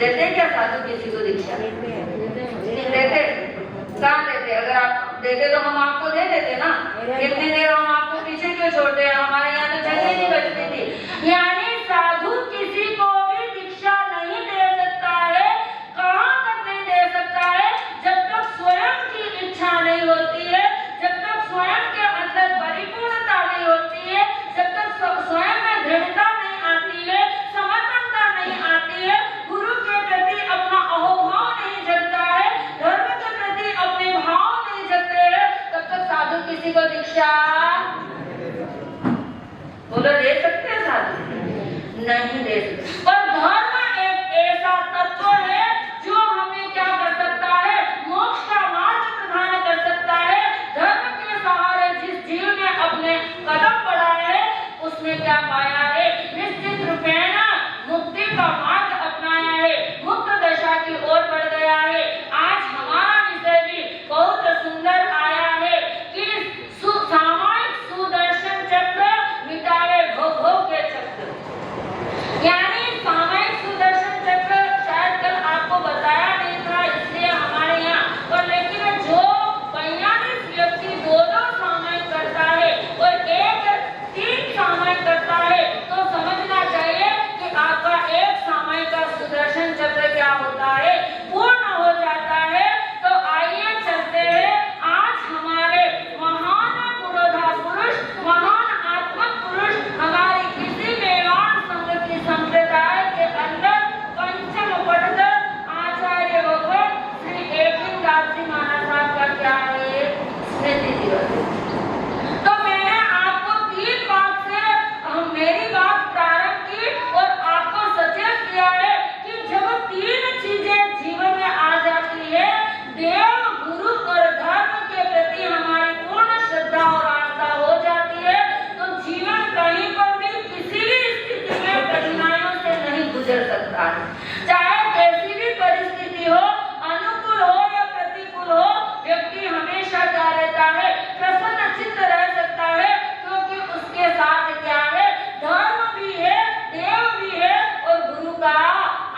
देते क्या साधु किसी को दीक्षा? देते? कहाँ देते? अगर आप देते तो हम आपको दे देते ना। कितनी देर हम आपको पीछे क्यों छोड़ते हैं? हमारे यहाँ तो जगह नहीं बचती थी। यानी साधु किसी को भी दीक्षा नहीं दे सकता है। कहाँ तक नहीं दे सकता है? जब तक स्वयं की इच्छा नहीं होती है, जब तक स्वयं के अंदर परिपूर्णता नहीं होती है, जब तक स्वयं में दृढ़ता नहीं आती है, समर्पणता नहीं आती है, गुरु के प्रति अपना अहोभाव नहीं जगता है, धर्म के प्रति अपने भाव नहीं जगते हैं, तब तक साधु किसी को दीक्षा बोलो दे सकते हैं? साधु नहीं दे सकते। और धर्म एक ऐसा तत्व है जो हमें क्या कर सकता है? मोक्ष का मार्ग प्रदान कर सकता है। धर्म के सहारे जिस जीव ने अपने कदम बढ़ाए है, उसने क्या पाया है? निश्चित रूपेण मुक्ति का मार्ग अपनाया है, मुक्त दशा की ओर बढ़ गया है। आज हमारा विषय भी बहुत सुंदर आया है कि सामायिक सुदर्शन चक्र मिटाए भोग के चक्र। यानी सामायिक सुदर्शन चक्र शायद कल आपको बताया नहीं था, इसलिए हमारे यहाँ पर, लेकिन जो वैज्ञानिक व्यक्ति दो सामायिक करता है और एक 3 सामायिक करता है, तो समझना चाहिए कि आपका एक सामायिक का सुदर्शन चक्र क्या होता है? पूर्ण हो जाता है। तो आइए चलते हैं आज हमारे महान पुरोधा पुरुष, महान आत्मक पुरुष, हमारी किसी वेदांत संघ की संप्रदाय के अंदर पंचम पठधर आचार्य भगवान श्री एकलिंगदास जी महाराज साहब का क्या है? स्मृति दिवस। तो मैंने आपको 3 बात से मेरी बात प्रारंभ की और आपको सचेत किया है कि जब 3 चीजें जीवन में आ जाती है, देव, गुरु और धर्म के प्रति हमारी पूर्ण श्रद्धा और आस्था हो जाती है, तो जीवन कहीं पर भी किसी भी स्थिति में कठिनाइयों से नहीं गुजर सकता है। चाहे कैसी भी परिस्थिति हो, अनुकूल हो या प्रतिकूल हो, व्यक्ति हमेशा क्या रहता है? प्रसन्न चित्त रह सकता है, क्योंकि उसके साथ क्या है? धर्म भी है, देव भी है और गुरु का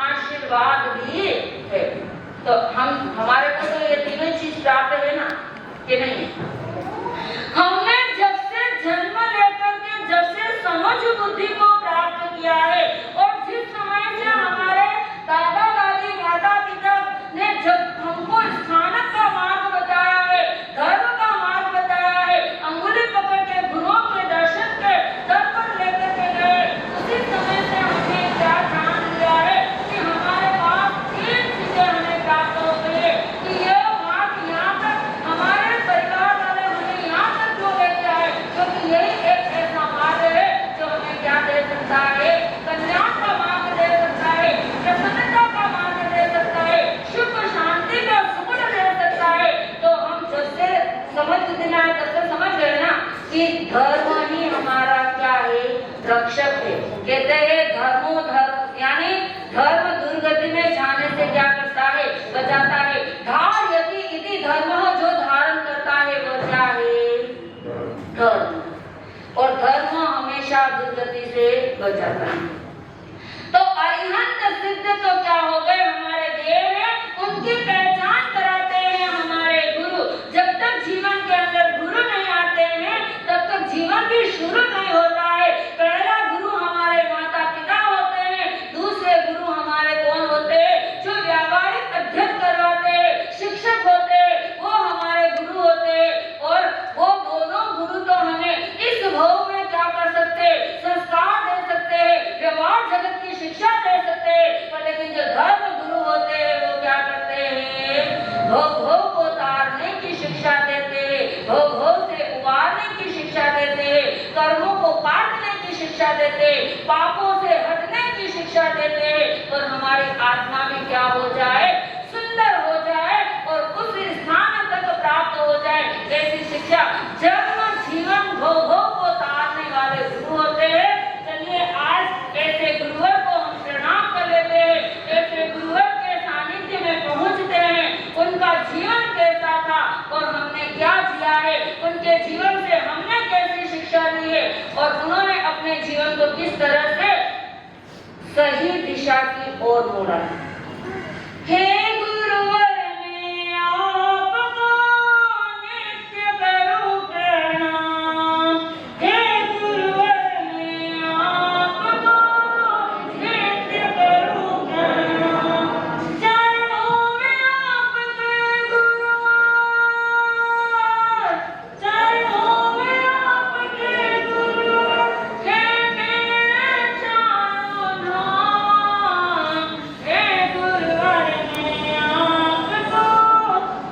आशीर्वाद भी है। तो हमारे को तो ये तीनों चीज प्राप्त है ना, कि नहीं? हमने जब से जन्म लेकर के जब से समझ बुद्धि को प्राप्त किया है, और जिस समय से हमारे दादा दादी माता पिता ने जब हमको स्थानक का मार्ग बताया है, धर्म का मार्ग बताया है, अंगुली पकड़ के गुरुओं के दर्शन के दर पर लेकर के गए, उसी समय से हमने क्या जान लिया है कि हमारे पास 3 चीजें हमें प्राप्त हो गई है कि ये मार्ग यहाँ तक, हमारे परिवार वाले हमें यहाँ तक जो लेके आए, क्योंकि यही एक ऐसा मार्ग है जो हमें क्या दे सकता है? कल्याण का मार्ग दे सकता है, प्रसन्नता का मार्ग दे सकता है, सुख शांति का सुगुण दे सकता है। तो हम जब से समझ देना है तब से समझ गए ना कि धर्म ही हमारा क्या है? रक्षक है। कहते हैं धर्मो धर्म, यानी धर्म दुर्गति में जाने से क्या करता है? बचाता है। धार्यति इति धर्मः, जो धारण करता है वो क्या है? धर्म। और धर्म हमेशा दुर्गति से बचाता है। तो अरिहंत सिद्ध तो क्या हो गए? हमारे देव है, उनकी पहचान कराते हैं हमारे गुरु। जब तक जीवन के अंदर गुरु नहीं आते हैं, तब तक जीवन भी शुरू नहीं होता है। पहला गुरु हमारे माता पिता होते हैं, दूसरे गुरु हमारे कौन होते हैं? जो व्यावहारिक अध्ययन करवाते हैं, शिक्षक होते हैं, वो हमारे गुरु होते हैं। और वो दोनों गुरु तो हमें इस भाव में क्या कर सकते हैं? संस्कार दे सकते हैं, व्यवहार जगत की शिक्षा दे सकते हैं, पर लेकिन जो धर्म गुरु होते हैं वो क्या करते हैं? भोग को तारने की शिक्षा देते हैं, भोग से उबारने की शिक्षा देते हैं, कर्मों को काटने की शिक्षा देते हैं, पापों से हटने की शिक्षा देते हैं, और हमारी आत्मा भी क्या हो जाए? सुंदर हो जाए और उस स्थान तक प्राप्त हो जाए। ऐसी शिक्षा जन्म जीवन भोग को तारने वाले गुरु होते हैं। चलिए आज ऐसे गुरुवर को हम प्रणाम कर लेते हैं, ऐसे गुरुवर के सानिध्य में पहुंचते हैं। उनका जीवन कैसा था और हमने क्या जिया है, उनके जीवन से हमने कैसी शिक्षा ली है, और उन्होंने अपने जीवन को किस तरह से सही दिशा की ओर मोड़ा है। हे गुरुवर मैं आपको नित्य करूं प्रणाम। हे गुरुवर मैं आपको नित्य करूं प्रणाम। चरणों में आपके गुरुवर, चरणों में आपके गुरुवर है मेरे चारों धाम। हे गुरुवर मैं आपको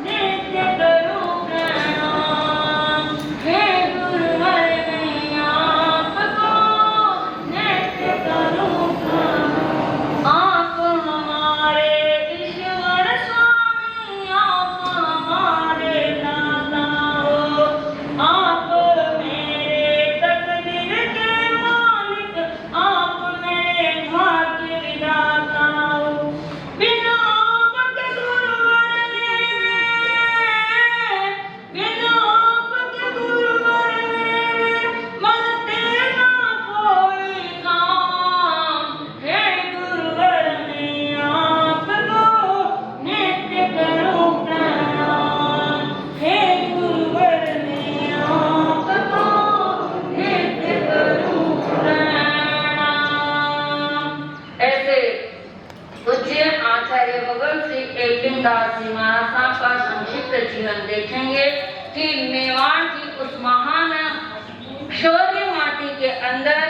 नित्य करूं प्रणाम। हे गुरुवर मैं आपको नित्य करूं प्रणाम। आप हमारे ईश्वर स्वामी, आप हमारे दाता हो, आप मेरे तकदीर के मालिक, आप मेरे भाग्य विधाता हो। बिना आपके गुरुवर मेरे, बिना आपके गुरुवर मेरे मन तेरा कोई काम। हे गुरुवर मैं आपको नित्य करूं प्रणाम। हे गुरुवर मैं आपको नित्य करूं प्रणाम। ऐसे पूज्य आचार्य भगत श्री एकलिंगदास जी महाराज साहब का संक्षिप्त जीवन देखेंगे कि मेवाड़ की उस महान शौर्य माटी के अंदर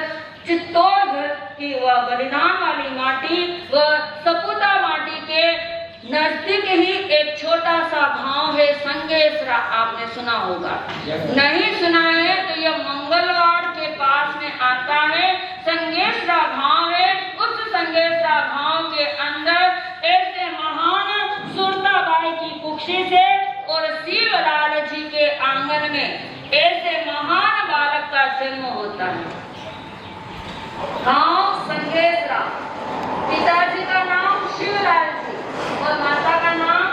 चित्तौड़गढ़ की वह बलिदान वाली माटी व सपुता माटी के नजदीक ही एक छोटा सा गांव है संगेसरा। आपने सुना होगा, नहीं सुना है तो यह मंगलवाड़ के पास में आता है। संगेसरा गांव है। उस संगेसरा गांव के अंदर ऐसे महान सुरताबाई की कुक्षी से और शिवलाल जी के आंगन में ऐसे महान बालक का जन्म होता है। गांव संगेसरा, पिताजी का नाम शिवलाल जी और माता का नाम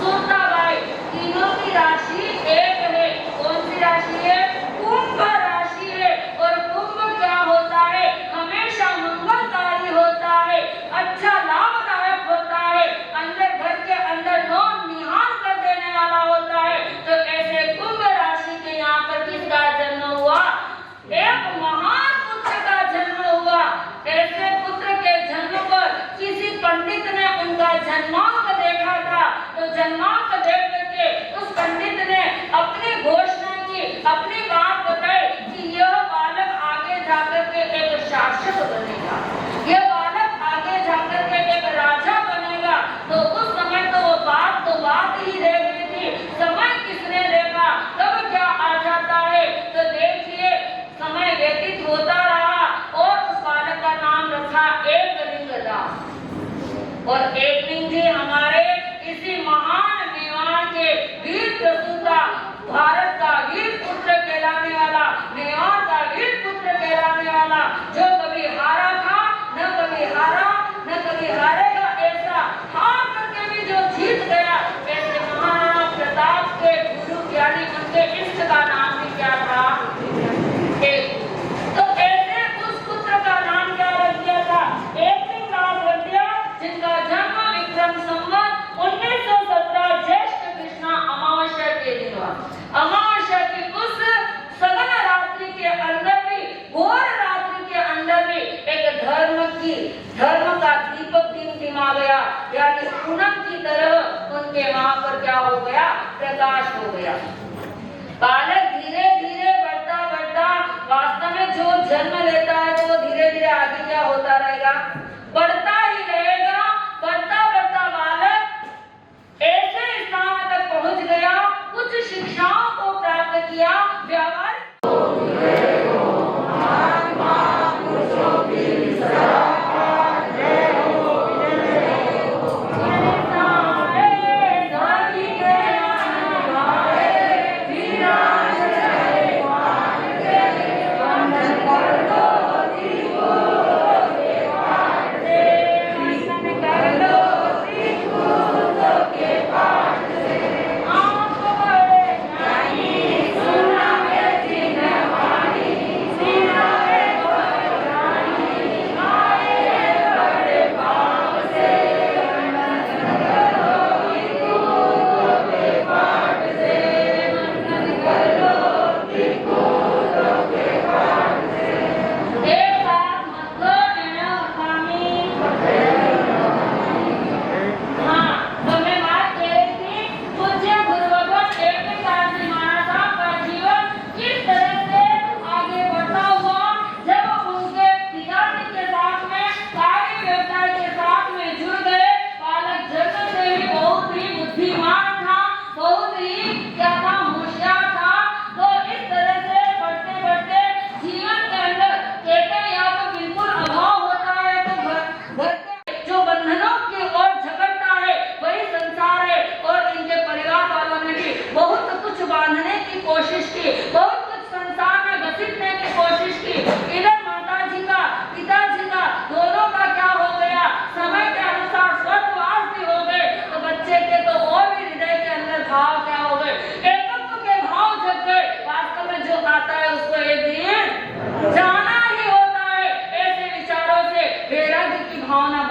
सुरताबाई। तीनों की राशि एक है। कौन सी राशि है? कुंभ राशि है। और कुंभ क्या होता है? हमेशा मंगलकारी होता है, अच्छा लाभदायक होता है, अंदर घर के अंदर नौन निहाल कर देने वाला होता है। तो ऐसे कुंभ राशि के यहाँ पर किसका जन्म हुआ? एक महान पुत्र का जन्म हुआ। ऐसे पुत्र के जन्म पर किसी पंडित ने उनका जन्मांक देखा था। तो जन्मांक देख करके उस पंडित ने अपनी घोषणा की, अपनी बात बताई कि यह बालक आगे जाकर के एक शासक बनेगा, यह बालक आगे जाकर के एक राजा बनेगा। तो उस समय तो वो बात ही रह गई थी। समय किसने देखा, कब क्या आ जाता है। तो देखिए समय व्यतीत होता रहा और उस बालक का नाम रखा एकलिंगदास। और एकलिंग जी हमारे इसी महान मेवाड़ के वीर प्रसूता, भारत का वीर पुत्र कहलाने वाला, मेवाड़ का वीर पुत्र कहलाने वाला, जो कभी हारा था न कभी हारा न कभी हारेगा, ऐसा हार करके भी जो जीत गया। ऐसे महाराणा प्रताप के गुरु ज्ञानी उनके इष्ट का नाम भी क्या था? तो ऐसे उस पुत्र का नाम क्या रख दिया था? एकलिंगदास रख दिया, जिनका जन्म विक्रम संवत 1917 ज्येष्ठ कृष्णा अमावस्या के दिन हुआ। अमावस्या की उस सघन रात्रि के अंदर भी, घोर रात्रि के अंदर भी एक धर्म का दीपक टिमटिमा गया, यानी पूनम की तरह उनके वहां पर क्या हो गया? प्रकाश हो गया। बालक धीरे धीरे बढ़ता बढ़ता, वास्तव में जो जन्म लेता है तो वो धीरे धीरे आगे क्या होता रहेगा? बढ़ता ही रहेगा। बढ़ता बढ़ता बालक ऐसे स्थान तक पहुंच गया, उच्च शिक्षाओं को प्राप्त किया, व्यावहारिक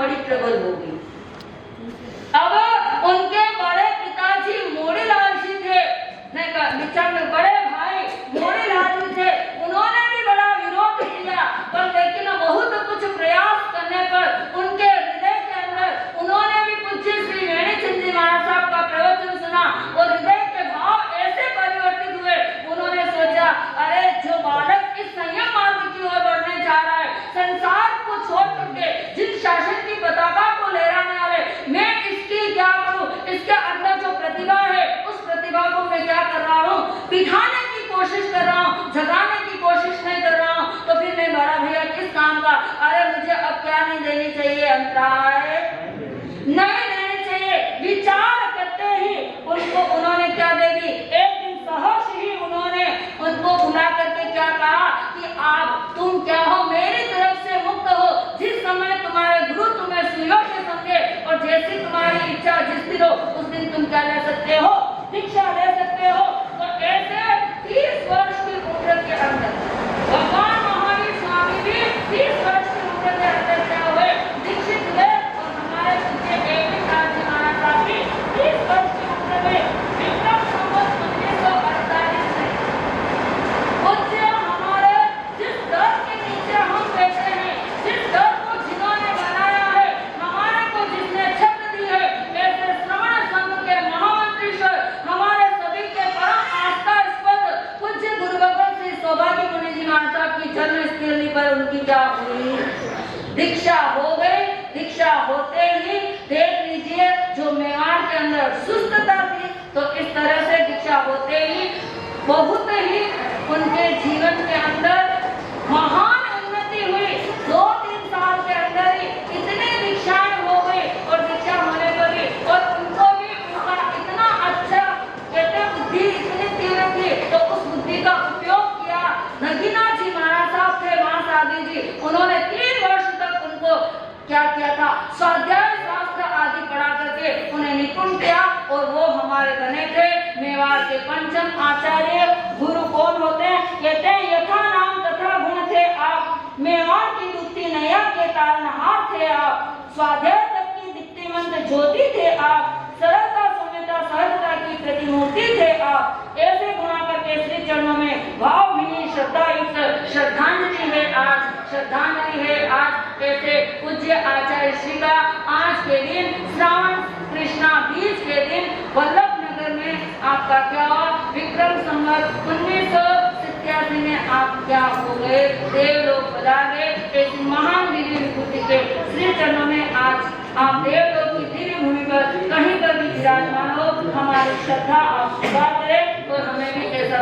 बड़ी प्रबल हो गई। अब उनके बड़े पिताजी मोड़ीलाल जी थे, दीक्षा में बड़े भाई मोड़ीलाल जी थे, उन्होंने भी बड़ा विरोध किया, पर लेकिन बहुत कुछ प्रयास करने पर उनके हृदय के अंदर उन्होंने भी पूज्य श्री वेणी चंद जी महाराज साहब का प्रवचन सुना और हृदय के भाव ऐसे परिवर्तित हुए। उन्होंने सोचा, अरे जो बालक इस संयम मार्ग की ओर बढ़ने जा रहा है, संसार को छोड़ करके जिन शासन की पताका को लहराने वाले, मैं इसकी क्या करूं? इसके अंदर जो प्रतिभा है उस प्रतिभा को मैं क्या कर रहा हूं? बिठाने की कोशिश कर रहा हूं, जगाने की कोशिश नहीं कर रहा हूं। तो फिर मैं बड़ा भैया किस काम का? अरे मुझे अब क्या नहीं देनी चाहिए? अंतराय नहीं देनी चाहिए। विचार करते ही उनको उन्होंने क्या दे दी? एक दिन सहर्ष ही उन्होंने उनको बुला करके क्या कहा कि आप तुम क्या हो? मेरी तरफ से मुक्त हो। जिस समय तुम्हारे गुरु तुम्हें सुयोग्य समझे और जैसी तुम्हारी इच्छा जिस दिन हो उस दिन तुम क्या ले सकते हो? दीक्षा ले सकते हो। तो ऐसे 30 वर्ष की उम्र के अंदर भगवान महावीर स्वामी भी 30 वर्ष की उम्र के अंदर क्या हुए? दीक्षित हुए। और हमारे पूज्य एक महाराज साहब भी 30 वर्ष की उम्र में विक्रम संवत 1948 में पूज्य हमारे जिस दर के नीचे हम बैठे हैं, जिस दर को जिन्होंने बनाया है, हमारे को जिसने छत दी है, ऐसे श्रवण संघ के महामंत्रीश्वर हमारे सभी के परम आस्थास्पद पूज्य गुरु भगवत श्री सौभाग्य मुनि जी महाराज साहब की जन्म स्थली पर उनकी क्या हुई? दीक्षा हो गई। दीक्षा होते ही देख लीजिए, जो मेवाड़ के अंदर सुस्तता थी, तो इस तरह से दीक्षा होते ही बहुत ही उनके जीवन के अंदर महान उन्नति हुई। 2-3 साल के अंदर ही इतनी दीक्षाएं हो गई और दीक्षा होने पर भी और उनको भी उनका इतना अच्छा कहते बुद्धि इतनी तीव्र थी, तो उस बुद्धि का उपयोग किया। नगीना जी महाराज साहब थे, महासादी जी, उन्होंने 3 वर्ष तक उनको क्या किया था? स्वाध्याय शास्त्र आदि पढ़ा करके उन्हें निपुण किया और वो हमारे बने थे मेवाड़ के पंचम आचार्य। गुरु कौन होते हैं? कहते हैं यथा नाम तथा गुण थे आप, मेवाड़ की दुत्ती नया के तारणहार थे आप, स्वाध्याय तक की दीप्तिमंत ज्योति थे आप, सरलता सौम्यता सहजता की प्रतिमूर्ति थे आप। ऐसे गुणा करके श्री चरणों में भावभीनी श्रद्धा युक्त श्रद्धांजलि है आज, श्रद्धांजलि है आज। ऐसे पूज्य आचार्य श्री का आज के दिन श्रावण कृष्णा बीज के दिन वल्लभ नगर में आपका क्या हुआ? विक्रम संवत 1987 में आप क्या हो गए? देवलोक पधारे। एक महान दिव्य विभूति के श्री चरणों में आज आप देवलोक की दिव्य भूमि पर कहीं पर भी विराजमान हो। हमारी श्रद्धा आप स्वीकार करें और हमें भी ऐसा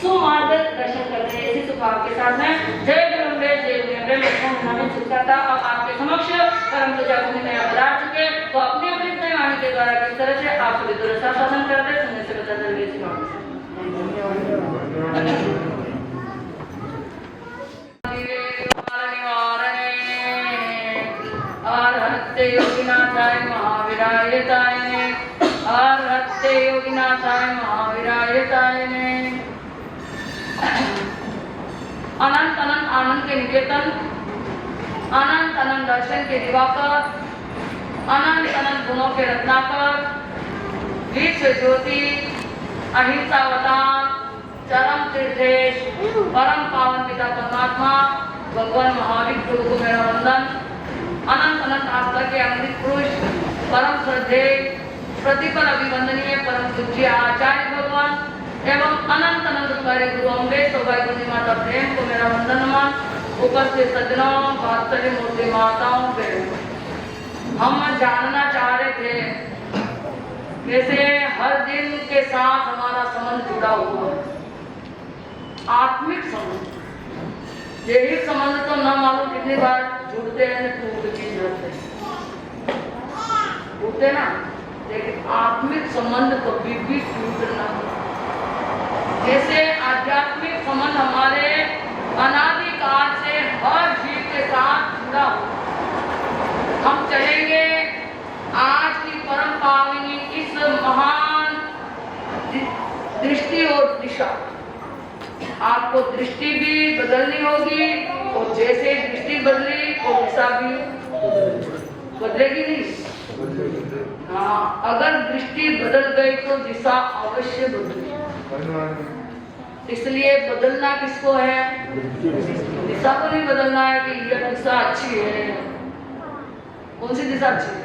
सुमार्ग दर्शन करते हैं। इसी सुभाव के साथ में जय गुरुदेव जय गुरुदेव लक्ष्मण हमें चुका था। अब आपके समक्ष परम पूजा भूमि में पधार चुके, तो अपने अपने वाणी के द्वारा किस तरह से आप सभी दुरुस्ता शासन करते सुनने से बचा जल्दी सी हत्ते योगिनाथाय महावीरायताय ने, हत्ते योगिनाथाय महावीरायताय ने। अनंत अनंत आनंद के निकेतन, अनंत अनंत दर्शन के दिवाकर, अनंत अनंत गुणों के रत्नाकर, विश्व ज्योति, अहिंसावतार, चरम तीर्थेश, परम पावन पिता परमात्मा भगवान महावीर प्रभु को मेरा वंदन। अनंत अनंत आस्था के अमृत पुरुष, परम श्रद्धेय, प्रतिपल अभिवंदनीय परम पूज्य आचार्य भगवान एवं अनंत अनंत प्यारे गुरु अम्बे सौभाग्य मुनि माता प्रेम को मेरा वंदन नमन। उपस्थित सज्जनों, वात्सल्य मूर्ति माताओं, बहनों, हम जानना चाह रहे थे कैसे हर दिन के साथ हमारा संबंध जुड़ा हुआ है, आत्मिक संबंध। यही संबंध तो न मालूम कितनी बार जुड़ते हैं, टूटते ना, लेकिन आत्मिक संबंध कभी भी टूटना। जैसे आध्यात्मिक संबंध हमारे अनादिकाल से हर जीव के साथ जुड़ा हो। हम चलेंगे आज की परम पावनी इस महान दृष्टि और दिशा। आपको दृष्टि भी बदलनी होगी और जैसे दृष्टि बदली और दिशा भी। बदलेगी नहीं। हाँ, अगर दृष्टि बदल गई तो दिशा अवश्य बदलेगी। इसलिए बदलना किसको है? दिशा को नहीं बदलना है कि यह दिशा अच्छी है। कौन सी दिशा अच्छी है?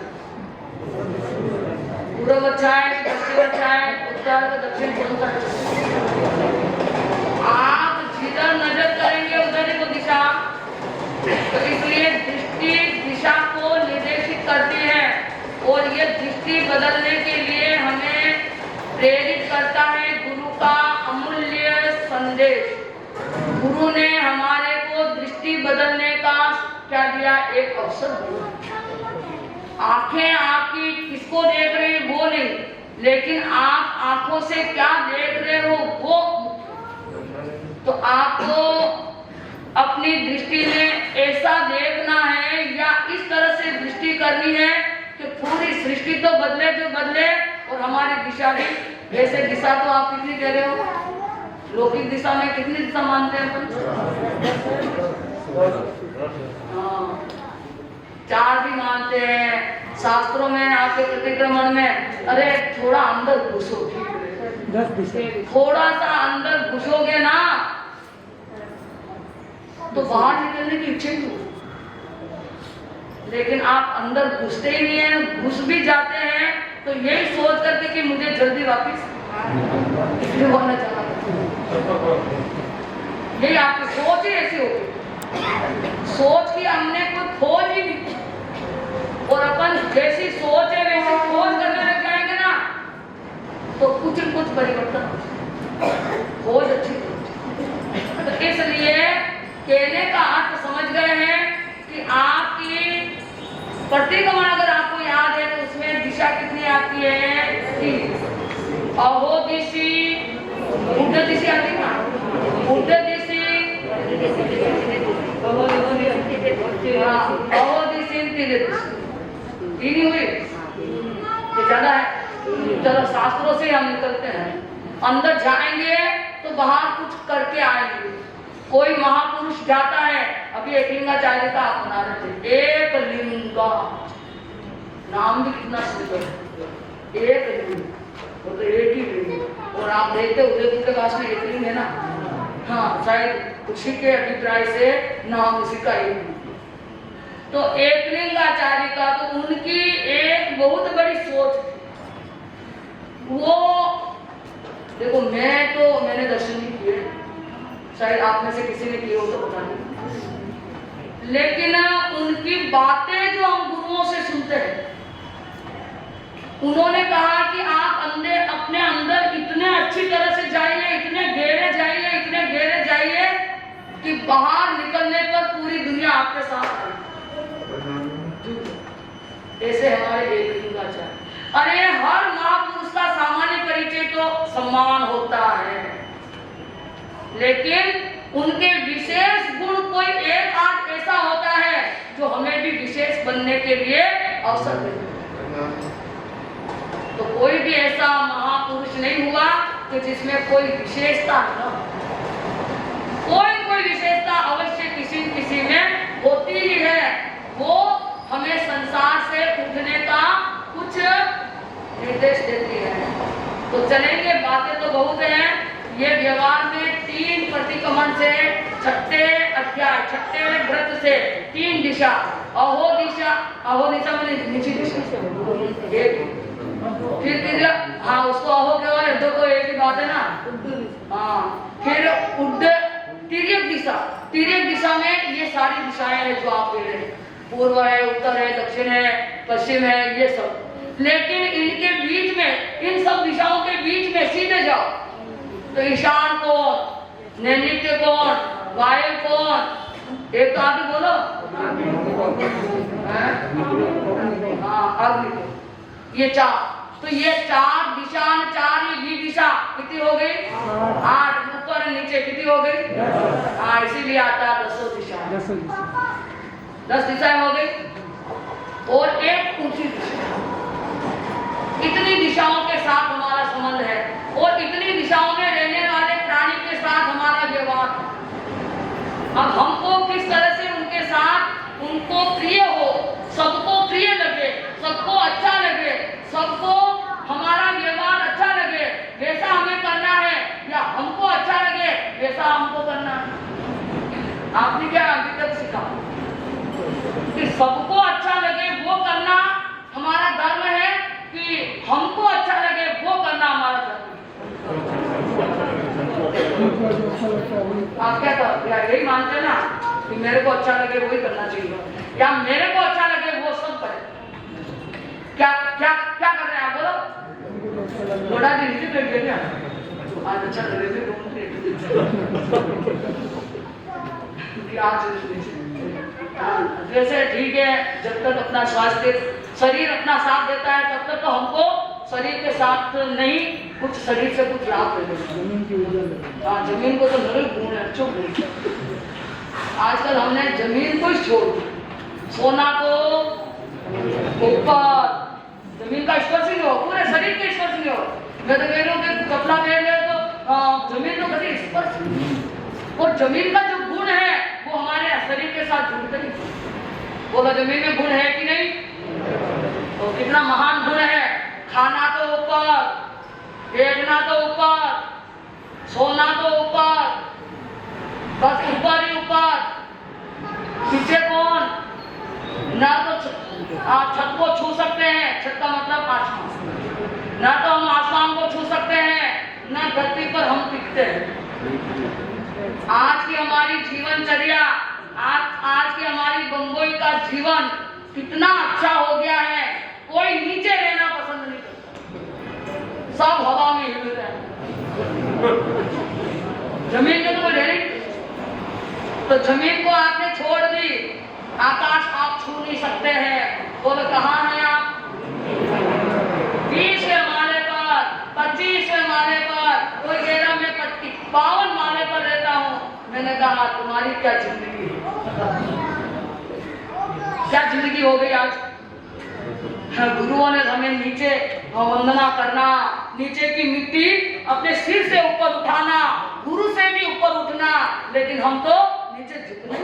पूर्व अच्छा है, पश्चिम अच्छा है, उत्तर दक्षिण कौन सा अच्छा है? आप जिधर नजर करेंगे उधर ही वो दिशा। तो इसलिए दृष्टि दिशा को निर्देशित करती है और ये दृष्टि बदलने के लिए हमें प्रेरित करता है गुरु का अमूल्य संदेश। गुरु ने हमारे को दृष्टि बदलने का क्या दिया? एक अवसर दिया। आंखें आपकी किसको देख रही है वो नहीं, लेकिन आप आंखों से क्या देख रहे हो वो। तो आपको अपनी दृष्टि में ऐसा देखना है या इस तरह से दृष्टि करनी है कि पूरी सृष्टि तो बदले जो बदले और हमारी दिशा भी। वैसे दिशा तो आप कितनी कह रहे हो? लौकिक दिशा में कितनी दिशा मानते हैं अपन? हाँ, 4 भी मानते हैं। शास्त्रों में आपके प्रतिक्रमण में अरे थोड़ा अंदर घुसो, 10 दिशा, थोड़ा सा अंदर घुसोगे ना तो बाहर निकलने की इच्छा नहीं होती। लेकिन आप अंदर घुसते ही नहीं है, घुस भी जाते हैं तो यही सोच करके कि मुझे जल्दी वापस होना चाहिए। यही आपकी सोच ही ऐसी होगी, सोच की हमने कोई खोज ही नहीं, और अपन जैसी सोच है वैसी खोज करने लग जाएंगे ना तो कुछ न कुछ परिवर्तन हो। खोज अच्छी तो इसलिए कहने का अर्थ समझ गए हैं कि आपकी प्रतिक्रमण अगर आपको याद है तो उसमें दिशा कितनी आती है? 3। अहोदिशी, ऊर्ध्व दिशा आती है ना, ऊर्ध्व दिशी, अहोदिशी, तीन ही हुई। ये ज्यादा है। चलो शास्त्रों से हम निकलते हैं, अंदर जाएंगे तो बाहर कुछ करके आएंगे। कोई महापुरुष जाता है, अभी एकलिंगाचार्य का आप बना रहे थे, एक लिंगा नाम भी कितना सुंदर, एक लिंग, वो तो एक ही लिंग। और आप देखते उदयपुर के पास में एक लिंग है ना, हाँ शायद उसी के अभिप्राय से नाम उसी का एक। तो एकलिंगाचार्य का तो उनकी एक बहुत बड़ी सोच थी। वो देखो मैंने दर्शन नहीं किए, शायद आप में से किसी ने किए हो तो पता नहीं, लेकिन उनकी बातें जो हम गुरुओं से सुनते हैं, उन्होंने कहा कि आप अंदर अपने अंदर इतने अच्छी तरह से जाइए, इतने गहरे जाइए, इतने गहरे जाइए कि बाहर निकलने पर पूरी दुनिया आपके साथ है। ऐसे हमारे एकलिंगाचार्य। अरे हर महापुरुष का सामान्य परिचय तो सम्मान होता है, लेकिन उनके विशेष गुण कोई एक आध ऐसा होता है जो हमें भी विशेष बनने के लिए अवसर देता है। तो कोई भी ऐसा महापुरुष नहीं हुआ कि जिसमें कोई विशेषता न हो। कोई विशेषता अवश्य किसी में होती ही है। वो हमें संसार से उठने का कुछ निर्देश देती है। तो चलेंगे, बातें तो बहुत हैं। ये व्यवहार में 3 प्रतिक्रमण से 6ठे अध्याय 6ठे व्रत से 3 दिशा, अहो दिशा में नीचे दिशा एक, फिर हाँ उसको अहो के और दो को एक ही बात है ना। हाँ, फिर तिर्यक दिशा में ये सारी दिशाएं हैं जो आप कह रहे हैं, पूर्व है, उत्तर है, दक्षिण है, पश्चिम है, ये सब। लेकिन इनके बीच में, इन सब दिशाओं के बीच में सीधे जाओ तो ईशान कौन, नैऋत्य कौन, वायु कौन, एक तो आप ही बोलो। हाँ, अग्नि, ये 4। तो ये 4 दिशा, 4 ही दिशा कितनी हो गई? 8। ऊपर नीचे कितनी हो गई? हाँ, इसीलिए आता 10 दिशा। 10 दिशाएं हो गई और एक ऊंची दिशा। इतनी दिशाओं के साथ हमारा संबंध है और इतनी दिशाओं में रहने वाले प्राणी के साथ हमारा व्यवहार। अब हमको किस तरह से उनके साथ उनको प्रिय हो, सबको प्रिय लगे, सबको हमारा व्यवहार अच्छा लगे वैसा हमें करना है, या हमको अच्छा लगे वैसा हमको करना है? आपने क्या अभी तक सीखा कि सबको अच्छा लगे वो करना हमारा धर्म है, कि हमको अच्छा लगे वो करना हमारा धर्म है? आप क्या यही मानते हैं ना कि मेरे को अच्छा लगे वही करना चाहिए, या मेरे को अच्छा लगे वो सब करे? क्या क्या क्या कर रहे हैं आप? बोलो। लोड़ा जी नीचे बैठ गए क्या? आज अच्छा लगे वैसे ठीक है, जब तक अपना स्वास्थ्य शरीर अपना साथ देता है तब तक तो हमको शरीर के साथ नहीं, कुछ शरीर से कुछ लाभ मिलेगा। हाँ, जमीन को तो नरल गुण है, अच्छो गुण। आजकल हमने जमीन को छोड़ दिया, सोना को ऊपर, जमीन का स्पर्श नहीं हो, पूरे शरीर के स्पर्श नहीं हो। मैं तो कह रहा हूँ कि कपड़ा पहन ले तो जमीन तो कभी स्पर्श नहीं, और जमीन का जो गुण है वो हमारे शरीर के साथ जुड़ते नहीं। बोलो जमीन में गुण है कि नहीं? तो कितना महान गुण है। खाना तो ऊपर, बैठना तो ऊपर, सोना तो ऊपर, बस ऊपर ही ऊपर, पीछे कौन? ना तो आप छत को छू सकते हैं, छत का मतलब आसमान, ना तो हम आसमान को छू सकते हैं, ना धरती पर हम टिकते हैं। आज की हमारी जीवनचर्या, आज की हमारी बंबई का जीवन कितना अच्छा हो गया है, कोई नीचे रहना पसंद नहीं करता, सब हवा में हिल रहे हैं। जमीन में तो कोई रह नहीं, तो जमीन को आपने छोड़ दी, आकाश आप छू नहीं सकते हैं। बोलो कहाँ हैं आप? 20वें माले पर, 25वें माले पर, कोई कह रहा मैं 52 माले पर रहता हूँ। मैंने कहा तुम्हारी क्या जिंदगी, क्या जिंदगी हो गई आज? गुरुओं ने हमें नीचे वंदना करना, नीचे की मिट्टी अपने सिर से ऊपर उठाना, गुरु से भी ऊपर उठना, लेकिन हम तो नीचे झुकने।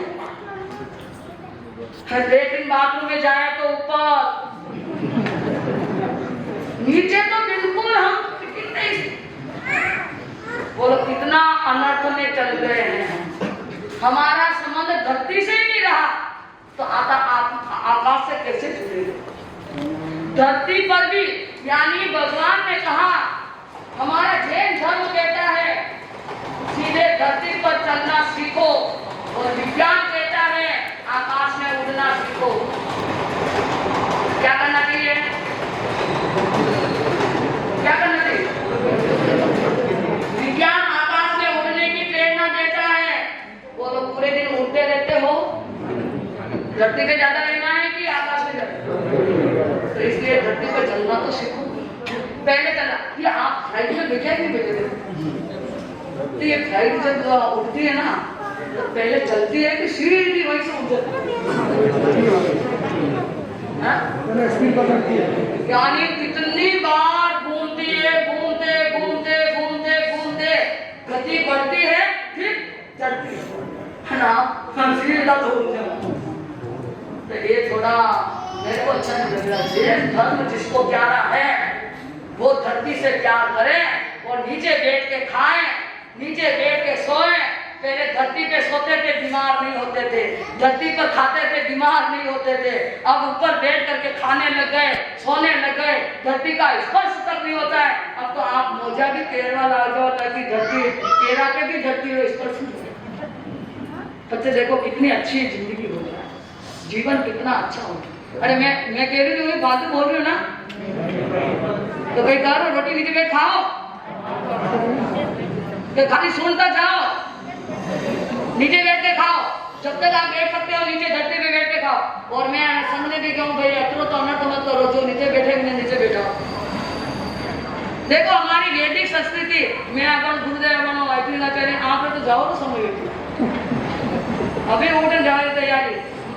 लेकिन बाथरूम में जाए तो ऊपर, नीचे तो बिल्कुल हम कितने, बोलो कितना अनर्थ में चल गए हैं। हमारा संबंध धरती से ही नहीं रहा तो आकाश से कैसे जुड़ेगा? धरती पर भी, यानी भगवान ने कहा, हमारा जैन धर्म कहता है सीधे धरती पर चलना सीखो, और विज्ञान कहता है आकाश में उड़ना सीखो। क्या करना चाहिए? क्या करना चाहिए? विज्ञान आकाश में उड़ने की प्रेरणा देता है। वो तो पूरे दिन उड़ते रहते हो, धरती पे ज्यादा रहना है कि आकाश में ज्यादा? तो इसलिए धरती पर चलना तो सीखो। पहले चलना, ये आप फ्लाइट में बैठे नहीं बैठे? तो ये फ्लाइट जब उड़ती है ना तो पहले चलती है कि सीधी वहीं से उड़ जाती है? यानी कितनी बार घूमती है, घूमते घूमते घूमते घूमते गति बढ़ती है, फिर चलती है ना, सीधा तो उड़ जाती। तो ये थोड़ा मेरे को अच्छा नहीं लग रहा। जैन धर्म जिसको प्यारा है वो धरती से प्यार करे और नीचे बैठ के खाए, नीचे बैठ के सोए। पहले धरती पे सोते थे, बीमार नहीं होते थे, धरती पर खाते थे, बीमार नहीं होते थे। अब ऊपर बैठ करके खाने लग गए, सोने लग गए, धरती का स्पर्श तक नहीं होता है। अब तो आप मोजा भी केरला ला जाओ ताकि धरती केरा के भी धरती को स्पर्श नहीं होता। बच्चे देखो कितनी अच्छी जिंदगी हो रहा है, जीवन कितना अच्छा हो। अरे मैं कह रही हूँ, बात बोल रही हूँ ना, तो भाई करो रोटी नीचे बैठ खाओ, तो खाली सुनता जाओ, नीचे बैठ के खाओ। जब तक आप बैठ सकते हो नीचे धरती पे बैठ के खाओ। और मैं समझने भी कहूँ भाई अतरो तो अनर्थ मत करो, जो नीचे बैठे उन्हें नीचे बैठो। देखो हमारी वैदिक संस्कृति में अपन गुरुदेव अपन वाइटली ना करें, आप तो जाओ तो समय अभी उठन जाने की तैयारी।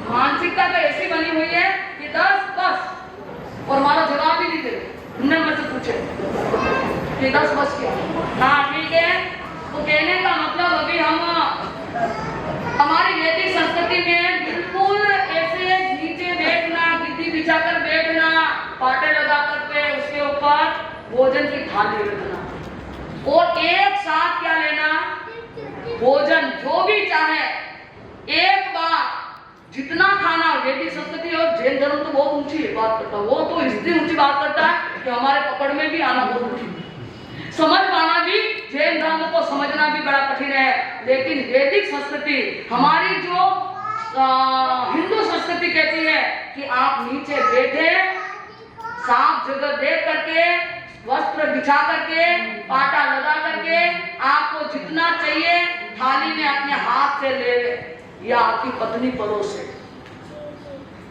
मानसिकता तो ऐसी बनी हुई है कि 10 बस, और हमारा जवाब भी नहीं दे, उन्होंने मुझसे पूछे कि 10 बस क्या? हाँ ठीक है, तो कहने का मतलब अभी हम हमारी वैदिक संस्कृति में बिल्कुल ऐसे नीचे बैठना, गिद्दी बिछाकर बैठना, पाटे लगाकर के उसके ऊपर भोजन की थाली रखना और एक साथ क्या लेना, भोजन जो भी चाहे एक बार जितना खाना। वैदिक संस्कृति और जैन धर्म तो बहुत ऊंची बात करता है, वो तो इसलिए ऊंची बात करता है कि हमारे पकड़ में भी आना बहुत कठिन है, समझ पाना भी, जैन धर्म को समझना भी बड़ा कठिन है। लेकिन वैदिक संस्कृति, हमारी जो हिंदू संस्कृति कहती है कि आप नीचे बैठे, साफ जगह देख करके, वस्त्र बिछा करके, पाटा लगा करके, आपको जितना चाहिए थाली में अपने हाथ से ले, या आपकी पत्नी परोसे,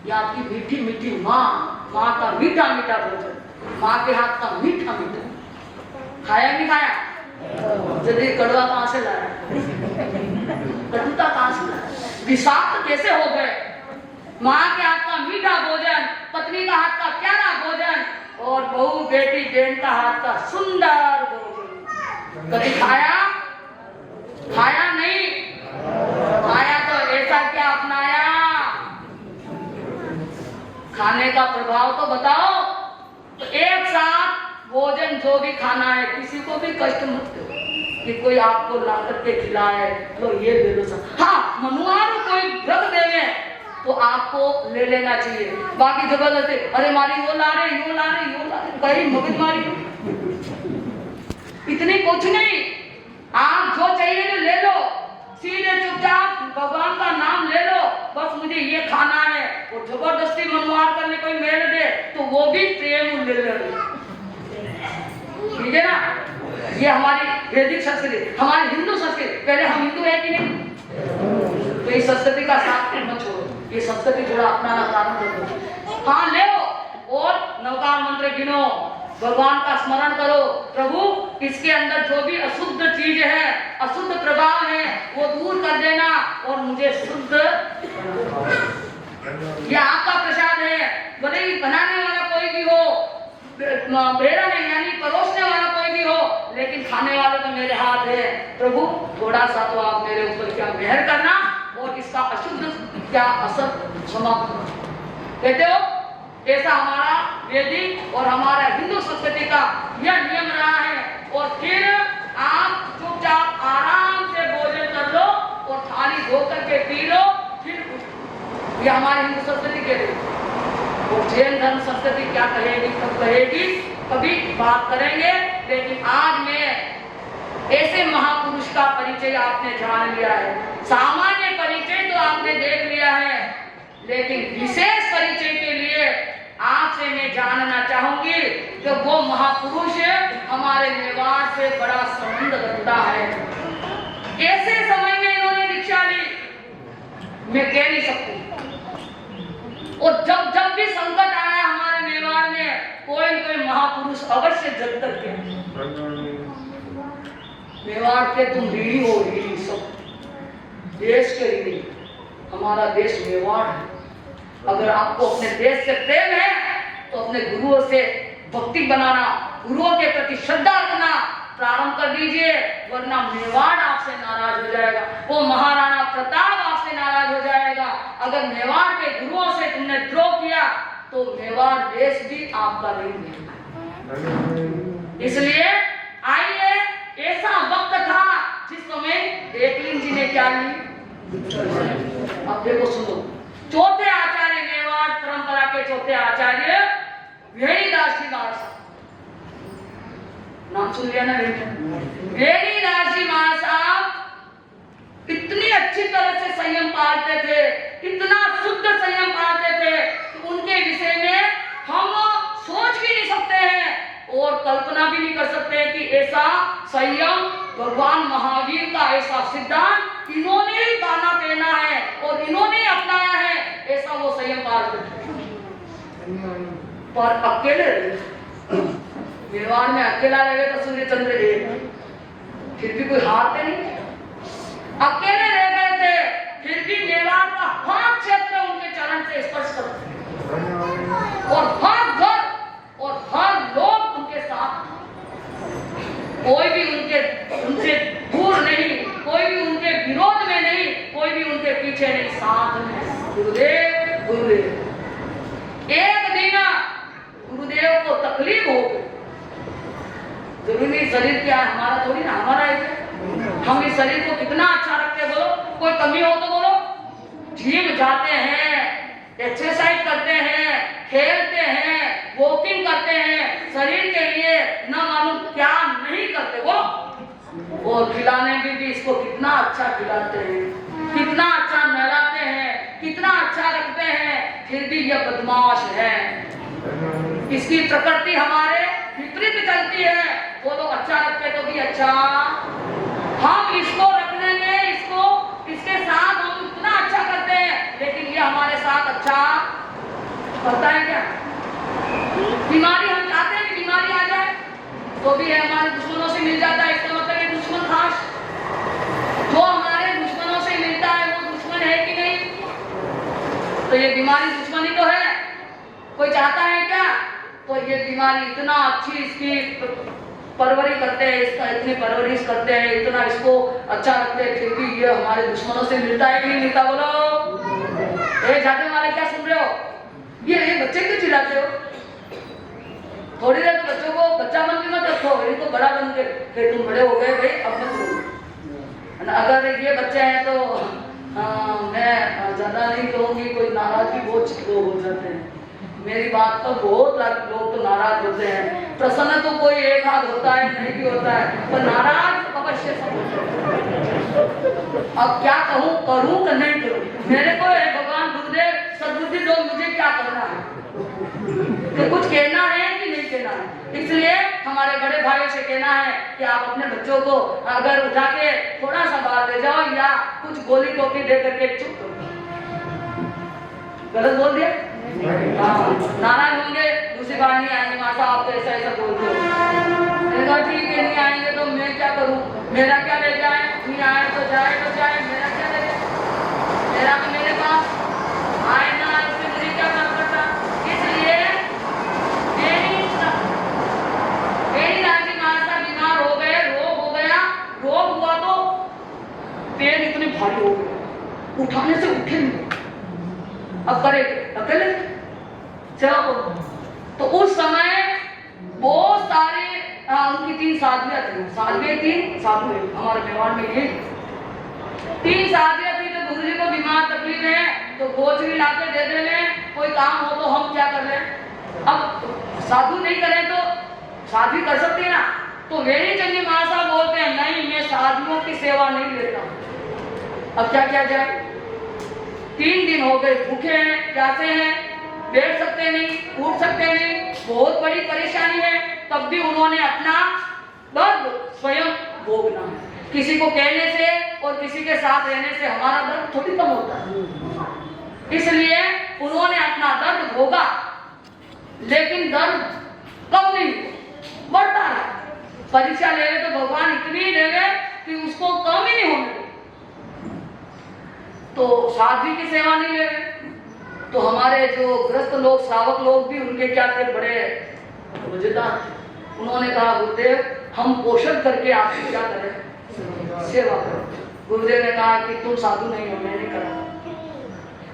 या आपकी मीठी मीठी माँ का मीठा मीठा भोजन, माँ के हाथ का मीठा मीठा। खाया नहीं खाया? जल्दी कड़वा कहाँ से लाया, कटुता कहाँ से लाया, विषाक्त कैसे हो गए? माँ के हाथ का मीठा भोजन, पत्नी का हाथ का प्यारा भोजन और बहू बेटी बहन का हाथ का सुंदर भोजन। कभी खाया? खाया नहीं? खाया तो ऐसा क्या अपनाया? खाने का प्रभाव तो बताओ। तो एक साथ भोजन जो भी खाना है, किसी को भी कष्ट मत दो कि कोई आपको ला करके खिलाए, लो ये दे दो सब। हाँ, मनुआर कोई व्रत देवे तो आपको ले लेना चाहिए, बाकी जबरदस्ती अरे मारी वो ला रहे, यो ला रहे, यो ला रहे, कहीं मगज मारी इतनी कुछ नहीं। आप जो चाहिए ले लो, सीधे चुपचाप भगवान का नाम ले लो, बस मुझे ये खाना है। और जबरदस्ती मनुआर करने कोई मेल दे तो वो भी प्रेम ले ले, ठीक है ना? ये हमारी वैदिक संस्कृति, हमारी हिंदू संस्कृति। पहले हम हिंदू है कि नहीं? तो इस संस्कृति का साथ मत छोड़ो, ये संस्कृति थोड़ा अपनाना प्रारंभ करो। हाँ ले लो और नवकार मंत्र गिनो, भगवान का स्मरण करो, प्रभु इसके अंदर जो भी अशुद्ध चीज है, अशुद्ध प्रभाव है, वो दूर कर देना और मुझे शुद्ध। ये आपका प्रसाद है, भले ही बनाने वाला कोई भी हो, बेरा नहीं यानी परोसने वाला कोई भी हो, लेकिन खाने वाला तो मेरे हाथ है। प्रभु थोड़ा सा तो आप मेरे ऊपर क्या मेहर करना और इसका अशुद्ध क्या असर समाप्त करना। कहते हो ऐसा हमारा वैदिक और हमारा हिंदू संस्कृति का यह नियम रहा है। और फिर आप चुपचाप आराम से भोजन कर लो और थाली धो करके पी लो, फिर ये हमारी हिंदू संस्कृति के लिए। और जैन धर्म संस्कृति क्या कहेगी, कब कहेगी, कभी बात करेंगे। लेकिन आज में ऐसे महापुरुष का परिचय आपने जान लिया है, सामान्य परिचय तो आपने देख लिया है, लेकिन विशेष परिचय के लिए आपसे मैं जानना चाहूंगी कि वो महापुरुष हमारे मेवाड़ से बड़ा संबंध रखता है। कैसे समय में इन्होंने दीक्षा ली मैं कह नहीं सकती। और जब जब भी संकट आया हमारे मेवाड़ में, कोई न कोई महापुरुष अवश्य जग तक के। मेवाड़ के तुम रीढ़ी हो, रीढ़ी सब देश के रीढ़ी, हमारा देश मेवाड़ है। अगर आपको अपने देश से प्रेम है तो अपने गुरुओं से भक्ति बनाना, गुरुओं के प्रति श्रद्धा रखना प्रारंभ कर दीजिए, वरना मेवाड़ आपसे नाराज हो जाएगा, वो महाराणा प्रताप आपसे नाराज हो जाएगा। अगर मेवाड़ के गुरुओं से तुमने द्रोह किया तो मेवाड़ देश भी आपका नहीं मिलेगा। इसलिए आइए, ऐसा वक्त था जिस समय एकलिंग जी ने क्या ली। अब देखो सुनो, चौथे आचार्य मेवाड़ परंपरा के चौथे आचार्य वेणीदास जी महाराज, नाम सुन लिया ना? वेणीदास जी महाराज साहब इतनी अच्छी तरह से संयम पालते थे, इतना शुद्ध संयम पालते थे कि उनके विषय में हम सोच भी नहीं सकते हैं और कल्पना भी नहीं कर सकते कि ऐसा संयम भगवान महावीर का ऐसा सिद्धांत इन्होंने ही गाना देना है और इन्होंने अपनाया है, ऐसा वो संयम पालते थे। पर अकेले मेवाड़ में अकेला रहे तो सूर्य चंद्र एक, फिर भी कोई हारते नहीं, अकेले रह गए थे, फिर भी मेवाड़ का हर क्षेत्र उनके चरण से स्पर्श करते और हर घर और हर लोग उनके साथ, कोई भी उनसे दूर नहीं, कोई भी उनके विरोध में नहीं, कोई भी उनके पीछे नहीं, साथ में गुरुदेव गुरुदेव। एक और खिलाने में भी इसको कितना अच्छा खिलाते हैं, कितना अच्छा नहलाते हैं, कितना अच्छा रखते हैं, फिर भी यह बदमाश है। इसकी प्रकृति हमारे विपरीत चलती है। वो लोग अच्छा रखते तो भी अच्छा, हम इसको रखने में इसके साथ हम इतना अच्छा करते हैं, लेकिन ये हमारे साथ अच्छा करता है क्या? बीमारी हम चाहते हैं कि बीमारी आ जाए तो भी है हमारे दुश्मनों से मिल जाता है। इसका मतलब ये दुश्मन खास जो हमारे दुश्मनों से मिलता है वो दुश्मन है कि नहीं? तो ये बीमारी दुश्मनी तो है, कोई चाहता है क्या? तो ये बीमारी इतना अच्छी इसकी परवरिश करते हैं, इसका इतनी परवरिश करते हैं, इतना इसको अच्छा रखते हैं, फिर भी ये हमारे दुश्मनों से मिलता है कि नहीं मिलता? बोलो ए जाते वाले क्या सुन रहे हो? ये बच्चे क्यों चिल्लाते हो? थोड़ी देर तो बच्चों को बच्चा बन के मत रखो, इनको बड़ा बन के तुम बड़े हो गए भाई अब मत करो। अगर ये बच्चे हैं तो मैं ज्यादा नहीं कहूँगी, कोई नाराजगी बहुत लोग हो जाते हैं। मेरी बात पर बहुत लोग तो नाराज होते हैं। प्रसन्न तो कोई एक हाथ होता है, नहीं भी होता है, पर नाराज अवश्य सब होते हैं। अब क्या कहूँ, करूँ कि नहीं करूँ? मेरे को भगवान गुरुदेव सद्बुद्धि दो, मुझे क्या करना है? तो कुछ कहना है कि नहीं कहना है? इसलिए हमारे बड़े भाइयों से कहना है कि आप अपने बच्चों को अगर उठा के थोड़ा सा बाहर ले जाओ या कुछ गोली टोपी दे करके चुप करो। गलत बोल दिया? नाराज होंगे, दूसरी बार नहीं आएंगे, माता आप तो ऐसा ऐसा बोलते हो। ठीक है नहीं आएंगे तो मैं क्या करूँ, मेरा क्या ले जाए? नहीं आए तो जाए, मेरा क्या ले जाए? मेरा तो मेरे पास आए ना आए उससे मुझे क्या फर्क पड़ता? इसलिए मेरी राजी माता बीमार हो गए, रोग हो गया, रोग हुआ तो पेट इतने भारी हो गए, उठाने से उठे नहीं। अब करे अकेले चलो। तो उस समय बहुत सारे उनकी 3 साधवियां थी, साधु हमारे मेवाड़ में ये 3 साधवियां थी। तो गुरु जी को बीमार तकलीफ है तो गोच भी लाके दे देने, कोई काम हो तो हम क्या कर रहे? अब साधु नहीं करें तो साधु कर सकते हैं ना। तो मेरी चंडी महाशा बोलते हैं नहीं, मैं साधुओं की सेवा नहीं लेता। अब क्या किया जाए? 3 दिन हो गए, भूखे हैं, प्यासे हैं, बैठ सकते नहीं, उठ सकते नहीं, बहुत बड़ी परेशानी है। तब भी उन्होंने अपना दर्द स्वयं भोगना है। किसी को कहने से और किसी के साथ रहने से हमारा दर्द थोड़ी कम होता है। इसलिए उन्होंने अपना दर्द भोगा, लेकिन दर्द कम नहीं, बढ़ता है। परीक्षा ले रहे तो भगवान इतनी देवे कि उसको कम ही नहीं होने। तो साध्वी की सेवा नहीं ले रहे तो हमारे जो ग्रस्त लोग, श्रावक लोग भी उनके क्या थे, बड़े मजेदार। उन्होंने कहा गुरुदेव हम पोषण करके आपकी क्या करें, सेवा करो। गुरुदेव ने कहा कि तुम साधु नहीं हो, मैं नहीं करूँगा,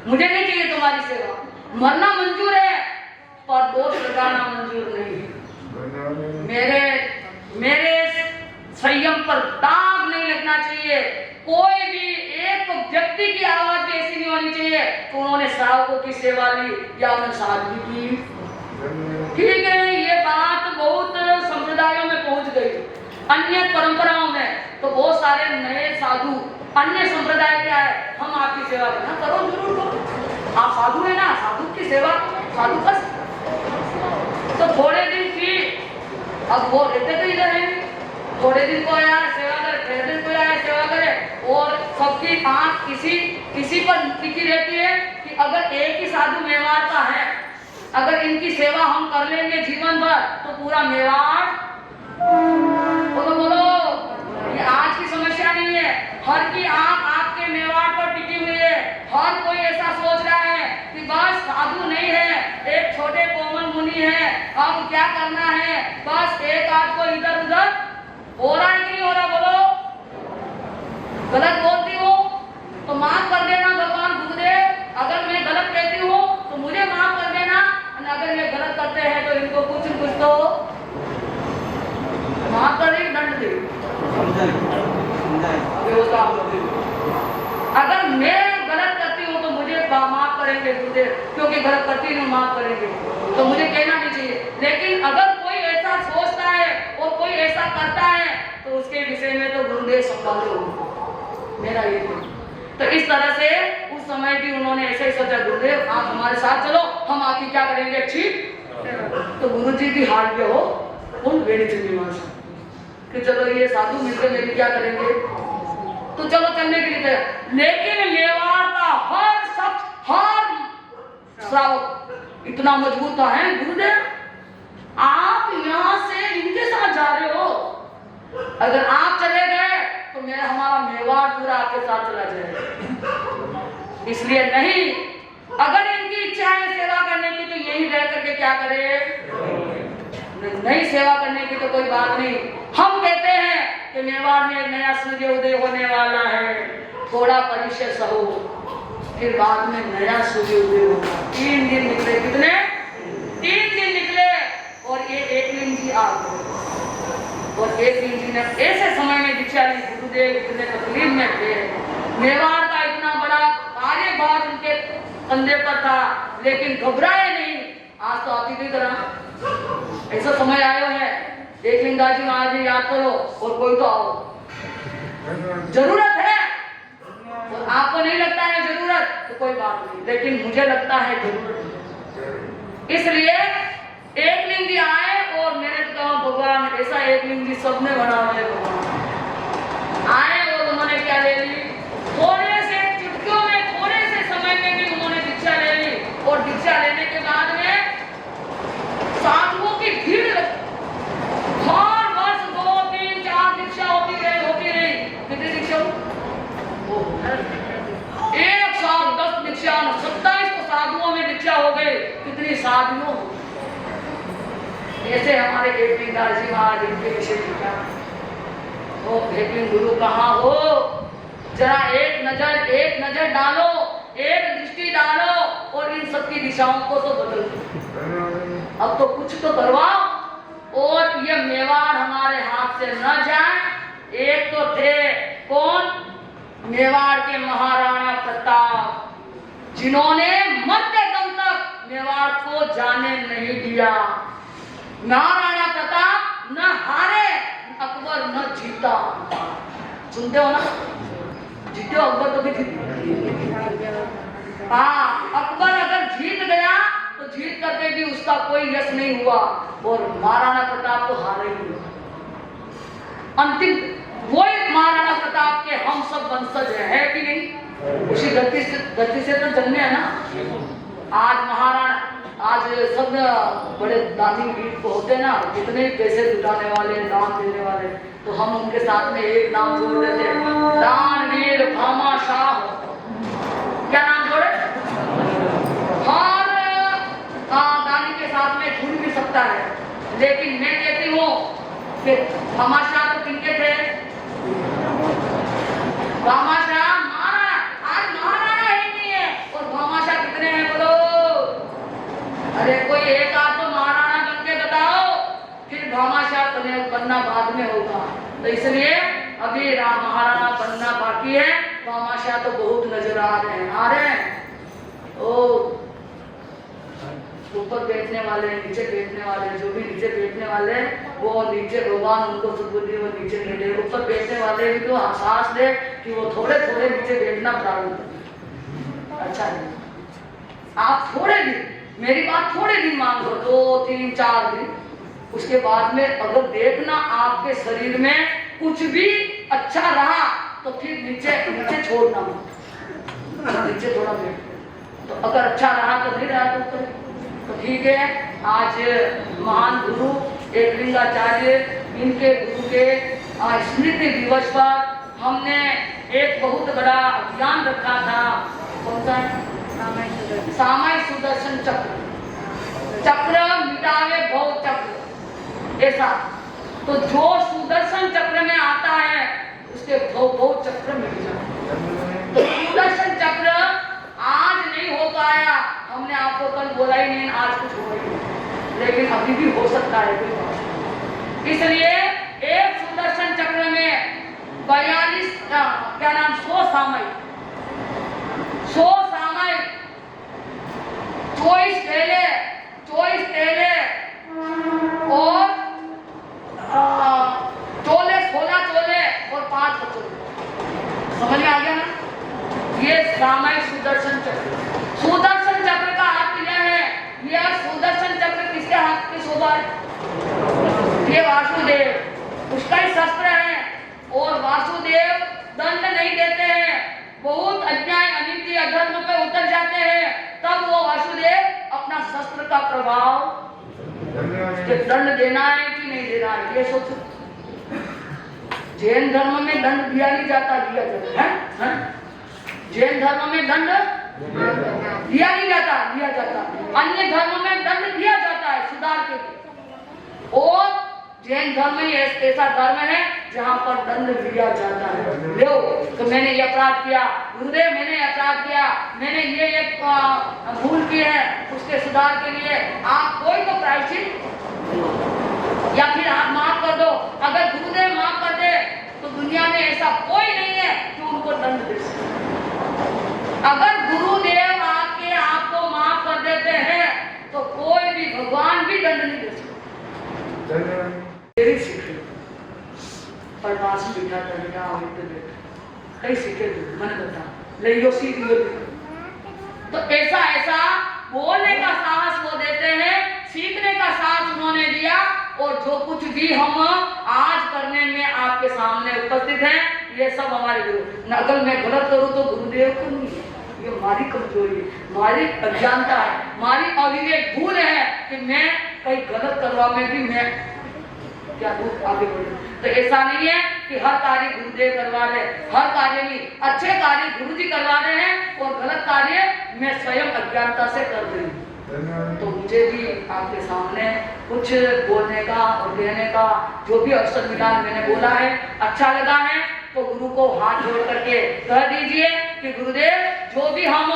मुझे नहीं चाहिए तुम्हारी सेवा। मरना मंजूर है पर दोष लगाना मंजूर नहीं है। मेरे संयम पर दाग नहीं लगना चाहिए। कोई भी एक व्यक्ति की आवाज भी ऐसी नहीं होनी चाहिए कि उन्होंने श्रावकों की सेवा ली या उन्होंने साधु की। ठीक है, ये बात बहुत संप्रदायों में पहुंच गई, अन्य परंपराओं में। तो बहुत सारे नए साधु अन्य संप्रदाय क्या है, हम आपकी सेवा करना, करो जरूर करो, आप साधु है ना, साधु की सेवा साधु कर। तो थोड़े दिन की, अब वो रहते तो इधर है, थोड़े दिन को आया सेवा करे, थोड़े दिन को आया सेवा करे, और सबकी आंख किसी पर टिकी रहती है कि अगर एक ही साधु मेवाड़ का है, अगर इनकी सेवा हम कर लेंगे जीवन भर तो पूरा मेवाड़। बोलो ये आज की समस्या नहीं है, हर की आंख आपके मेवाड़ पर टिकी हुई है। हर कोई ऐसा सोच रहा है कि बस साधु नहीं है, एक छोटे कोमल मुनि है, अब क्या करना है, बस एक आध को इधर उधर हो रहा है कि नहीं हो रहा? बोलो गलत बोलती हूँ तो माफ कर देना भगवान गुरुदेव, अगर मैं गलत कहती हूँ तो मुझे माफ कर देना, अगर ये गलत करते हैं तो इनको कुछ तो माफ कर दे, दंड दे। अगर मैं गलत करती हूँ तो मुझे माफ करेंगे गुरुदेव, क्योंकि गलत करती हूँ माफ करेंगे, तो मुझे कहना नहीं चाहिए। लेकिन अगर कोई ऐसा सोचता है और कोई ऐसा करता है तो उसके विषय में तो गुरुदेव वाले हो, मेरा ये है। तो इस तरह से उस समय भी उन्होंने ऐसे ही सोचा, गुरुदेव आप हमारे साथ चलो, हम आपकी क्या करेंगे अच्छी। तो गुरु जी भी हार गए हो उन वेणी निवास कि चलो ये साधु मिलकर मेरी क्या करेंगे, तो चलो चलने के लिए। लेकिन मेवाड़ का हर शख्स, हर श्रावक इतना मजबूत है, गुरुदेव आप यहाँ से इनके साथ जा रहे हो, अगर आप चले गए तो मेरा हमारा मेवाड़ पूरा आपके साथ चला जाएगा, इसलिए नहीं। अगर इनकी इच्छा है सेवा करने की तो यही रह करके क्या करे, नहीं सेवा करने की तो कोई बात नहीं। हम कहते हैं कि मेवाड़ में एक नया सूर्य उदय होने वाला है, थोड़ा परिचय सहो, फिर बाद में नया सूर्य उदय होगा। 3 दिन निकले, कितने 3 दिन निकले, और ये एकलिंग जी आ गए। और एकलिंग जी ने ऐसे समय में दीक्षा ली, गुरुदेव इतने तकलीफ में थे, मेवाड़ का इतना बड़ा कार्यभार उनके कंधे पर था, लेकिन घबराए नहीं। आज तो आती भी तरह ऐसा समय आयो है, एकलिंगा जी आज याद करो और कोई तो आओ, जरूरत है। और आपको नहीं लगता है जरूरत तो कोई बात नहीं, लेकिन मुझे लगता है जरूरत। इसलिए एकलिंग जी आए और मैंने कहा भगवान ऐसा एकलिंग जी सबने बना है, भगवान आए और उन्होंने क्या ले ली, थोड़े से चुटकियों में, थोड़े से समय में भी उन्होंने दीक्षा ले ली। और दीक्षा लेने के बाद में साधुओं की भीड़ लगी, हर वर्ष 2, 3, 4 दीक्षा होती रही। कितनी दीक्षा? 1 साल 10 दीक्षा, 27 तो साधुओं में दीक्षा हो गई। कितनी साधुओं, ऐसे हमारे एकलिंग दास जी महाराज इनके विषय लिखा, वो एकलिंग गुरु कहाँ हो, जरा एक नजर डालो, एक दृष्टि डालो और इन सबकी दिशाओं को तो बदल दो। अब तो कुछ तो करवाओ और ये मेवाड़ हमारे हाथ से न जाए। एक तो थे कौन, मेवाड़ के महाराणा प्रताप, जिन्होंने मरते दम तक मेवाड़ को जाने नहीं दिया। महाराणा प्रताप न हारे, अकबर न जीता। सुनते हो ना, जीते हो, अकबर तो भी जीते। हाँ, अकबर अगर जीत गया तो जीत करके भी उसका कोई यश नहीं हुआ, और महाराणा प्रताप तो हारे ही हुआ। अंतिम वही महाराणा प्रताप के हम सब वंशज है कि नहीं, उसी धरती से तो जन्मे है ना। आज महाराणा, आज सब बड़े दानी वीर को होते ना, कितने पैसे जुटाने वाले, दान देने वाले, तो हम उनके साथ में एक नाम जोड़ देते हैं, दानवीर भामाशाह। क्या नाम जोड़े? हर दानी के साथ में जुड़ भी सकता है, लेकिन मैं कहती हूँ कि भामाशाह तो किनके थे? भामाशाह आज महाराणा ही नहीं है, और भामाशाह कितने हैं बोलो? अरे कोई एक आध तो महाराणा बन के बताओ, फिर भामाशाह बनना बाद में होगा। तो इसलिए अभी महाराणा बनना बाकी है, भामाशाह तो बहुत नजर आ रहे हैं। ओ ऊपर बैठने वाले, नीचे बैठने वाले, जो भी नीचे बैठने वाले वो नीचे, भगवान उनको सुबुद्धि वो नीचे बैठे। ऊपर बैठने वाले भी तो एहसास दे कि वो थोड़े थोड़े नीचे बैठना प्रारंभ करें। अच्छा नहीं, आप थोड़े दिन, मेरी बात थोड़े दिन मान लो, 2, 3, 4 दिन, उसके बाद में अगर देखना आपके शरीर में कुछ भी अच्छा रहा तो फिर नीचे छोड़ना, नीचे थोड़ा बैठ। तो अगर अच्छा रहा तो नहीं रहा तो ठीक है। आज महान गुरु एकलिंगाचार्य, इनके गुरु के स्मृति दिवस पर हमने एक बहुत बड़ा अभियान रखा था। कौन सा? सामयिक सुदर्शन चक्र, चक्र मिटावे भव चक्र, ऐसा। तो जो सुदर्शन चक्र में आता है उसके भव चक्र मिट जाए। तो सुदर्शन चक्र आज नहीं हो पाया, हमने आपको कल बोला ही नहीं, आज कुछ हो नहीं, लेकिन अभी भी हो सकता है कोई बात। इसलिए एक सुदर्शन चक्र में 42 क्या नाम 100 सामयिक, 24 तेले और 16 चोले और 5 कचोले, ये वासुदेव उसका ही शस्त्र है, और वासुदेव दंड नहीं देते हैं। बहुत अन्याय अनिति अधर्म पे उतर जाते हैं, तब वो वासुदेव अपना शस्त्र का प्रभाव दंड देना है कि नहीं देना है, ये सोचो। जैन धर्म में दंड दिया नहीं जाता, दिया जाता है? जैन धर्म में दंड दिया नहीं जाता, दिया जाता। अन्य धर्म में दंड दिया जाता है सुधार के लिए, और जैन धर्म ही ऐसा धर्म है जहाँ पर दंड दिया जाता है। लो तो मैंने ये अपराध किया, गुरुदेव मैंने अपराध किया, मैंने ये भूल की है, उसके सुधार के लिए आप कोई तो प्रायश्चित या फिर आप माफ कर दो। अगर गुरुदेव माफ कर दे तो दुनिया में ऐसा कोई नहीं है कि उनको दंड दे सके। अगर गुरुदेव आके आपको माफ कर देते हैं तो कोई भी भगवान भी दंड नहीं दे सकते। तेरी सीखे परमास बिठा करना कई सीखे मैंने बता ले यो सीख लो। तो ऐसा बोलने का साहस वो देते हैं, सीखने का साहस उन्होंने दिया, और जो कुछ भी हम आज करने में आपके सामने उपस्थित हैं ये सब हमारे गुरु। अगर मैं गलत करूं तो गुरुदेव को नहीं है, ये हमारी कमजोरी है, हमारी अज्ञानता है, हमारी अविवेक भूल है कि मैं कहीं गलत करवा में भी मैं क्या दूर आगे बढ़े। तो ऐसा नहीं है कि हर कार्य गुरुदेव करवा रहे, हर कार्य नहीं, अच्छे कार्य गुरुजी करवा रहे हैं और गलत कार्य मैं स्वयं अज्ञानता से कर रही हूँ। तो मुझे भी आपके सामने कुछ बोलने का और कहने का जो भी अवसर मिला मैंने बोला है, अच्छा लगा है तो गुरु को हाथ जोड़ करके कह दीजिए कि गुरुदेव जो भी हम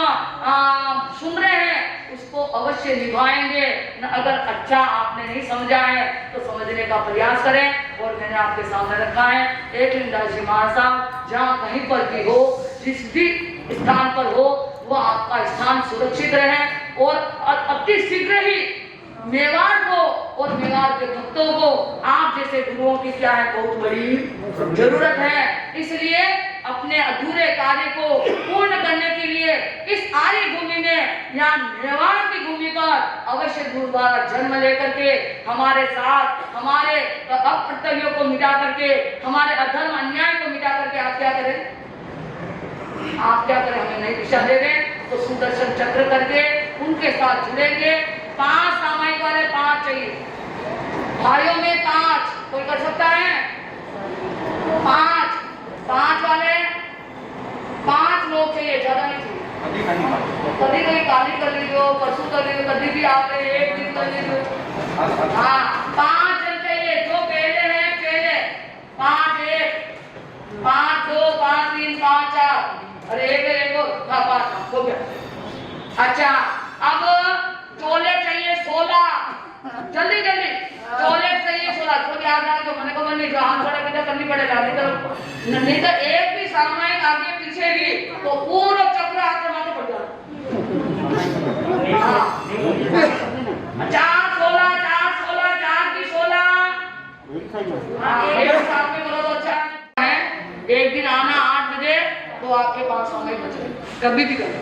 सुन रहे हैं उसको अवश्य निभाएंगे। अगर अच्छा आपने नहीं समझा है तो समझने का प्रयास करें। और मैंने आपके सामने रखा है एक लिंगदास जी महाराज साहब, जहाँ कहीं पर भी हो, जिस भी स्थान पर हो, वह आपका स्थान सुरक्षित रहे और अति शीघ्र ही मेवाड़ को और मेवाड़ के भक्तों को आप जैसे गुरुओं की क्या है बहुत बड़ी जरूरत है। इसलिए अपने अधूरे कार्य को पूर्ण करने के लिए इस आर्य भूमि में या मेवाड़ की भूमि पर अवश्य गुरुद्वारा जन्म लेकर के हमारे साथ हमारे अकर्तव्यों को मिटा करके, हमारे अधर्म अन्याय को मिटा करके आप क्या करें, आप क्या करें, हमें नई दिशा दे दें। तो सुदर्शन चक्र करके उनके साथ जुड़ेंगे। 5 सामायिक वाले 5 चाहिए, भाइयों में 5 कोई कर सकता है? 5 वाले 5 लोग चाहिए, ज्यादा नहीं चाहिए। कभी कभी काली कर लीजिए, परसों कर लीजिए, कभी भी आप एक दिन कर लीजिए। हाँ 5 जन चाहिए, जो पहले हैं पहले 5 1 5 2 5 3 5 4 अरे एक हाँ 5 हो गया। अच्छा अब चोले चाहिए 16, जल्दी जल्दी चोले चाहिए 16। तो याद रहा जो मैंने को नहीं जहां बड़ा किधर करनी पड़ेगा, नहीं तो एक भी सामायिक आगे पीछे भी तो पूरा चक्र आपके माथे पड़ जाएगा। 4 16 4 16 4 की 16 एक साथ में करो तो अच्छा है। एक दिन आना 8 बजे तो आपके पास समय बचे, कभी भी करो,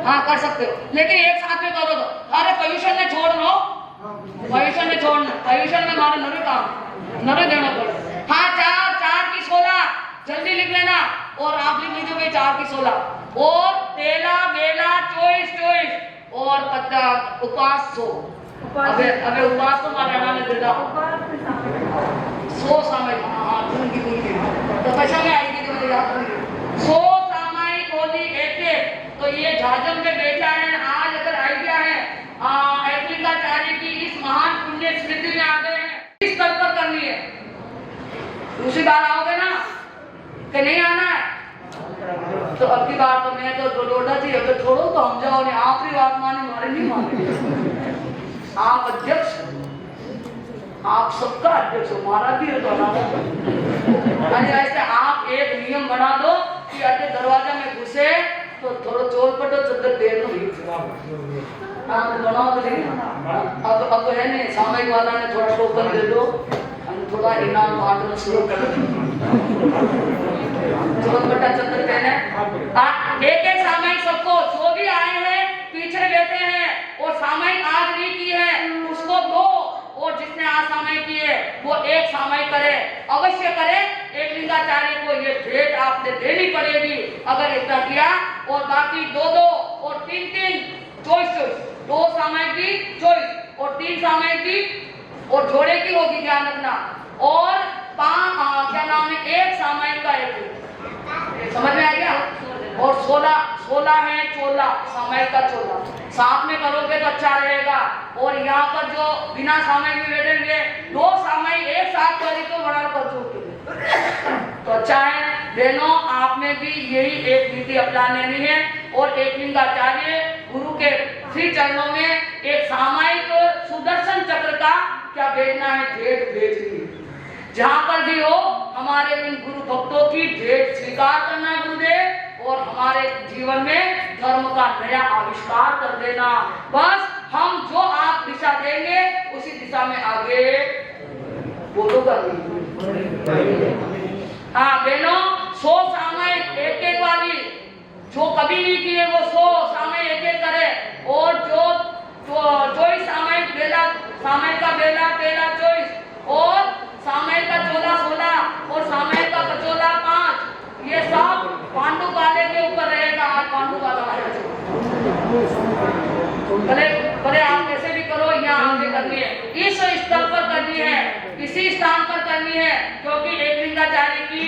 हाँ कर सकते हो, लेकिन एक साथ में करो तो। अरे पॉल्यूशन ने छोड़ लो, पॉल्यूशन ने छोड़ना, पॉल्यूशन में हमारे नरे काम नरे देना पड़े। हाँ 4 की 16 जल्दी लिख लेना, और आप लिख लीजिए भाई 4 की 16 और तेला बेला 24 और 50 उपवास 100। अबे उपवास तो महाराणा ने दे दा 100 समय, हाँ तो पैसा में आएगी तो मुझे याद करिए 100 सामायिक होली एक। तो ये झाझम पे बैठा है आज, अगर आइडिया है ऐक्लिकाचार्य की इस महान पुण्य स्मृति में आ गए हैं, इस स्तर पर करनी है। दूसरी बार आओगे ना कि नहीं आना है, तो अब की बार तो मैं तो डोडा थी, अगर छोड़ो तो हम जाओ, नहीं आखिरी बात माने हमारे नहीं माने। आप अध्यक्ष, आप सबका अध्यक्ष हो, महाराज भी है तो ऐसे आप एक नियम बना दो कि अरे दरवाजा में घुसे तो थोड़ा चोर पटो चद्दर दे दो, आप बनाओ तो नहीं। अब है नहीं, सामयिक वाला ने थोड़ा टोकन दे दो, हम थोड़ा इनाम बांटना शुरू कर दो, चोर पटा चद्दर पहने। एक सामयिक सबको, जो भी आए हैं पीछे बैठे हैं और सामयिक आज नहीं की है उसको दो, और जिसने 8 सामयिक किए वो 1 सामयिक करे, अवश्य करे। एक लिंगाचार्य को ये भेंट आपने देनी पड़ेगी अगर इतना किया। और बाकी 2-2 और 3-3 चॉइस, 2 सामयिक की चॉइस और 3 सामयिक की और जोड़े की होगी, ध्यान रखना। और क्या नाम है, 1 सामयिक का 1, समझ में आ गया। और 16 है चोला, सामयिक का चोला, साथ में करोगे तो अच्छा रहेगा। और यहाँ पर जो बिना सामयिक में बैठेंगे 2 सामयिक एक साथ करी तो बड़ा कर तो अच्छा है। बहनों, आप में भी यही एक नीति अपना लेनी है। और एक लिंगाचार्य गुरु के श्री चरणों में एक सामयिक सुदर्शन चक्र का क्या भेजना है, भेंट भेजनी। जहां पर भी हो हमारे इन गुरु भक्तों की भेंट स्वीकार करना गुरुदेव, और हमारे जीवन में धर्म का नया आविष्कार कर देना। बस हम जो आप दिशा देंगे उसी दिशा में आगे बोलो कर। हाँ बहनों, 100 सामयिक एक वाली जो कभी नहीं किए वो 100 सामयिक एक करे। और जो चॉइस सामयिक बेला, सामयिक का बेला 13 चॉइस, और सामयिक का चोला 16 और सामयिक का कचोला 5। ये सब पांडु वाले के ऊपर रहेगा। आज पांडु वाला भले आप कैसे भी करो, यहाँ आगे करनी है, इस स्तर पर करनी है, इसी स्थान पर करनी है, क्योंकि एक लिंगाचार्य की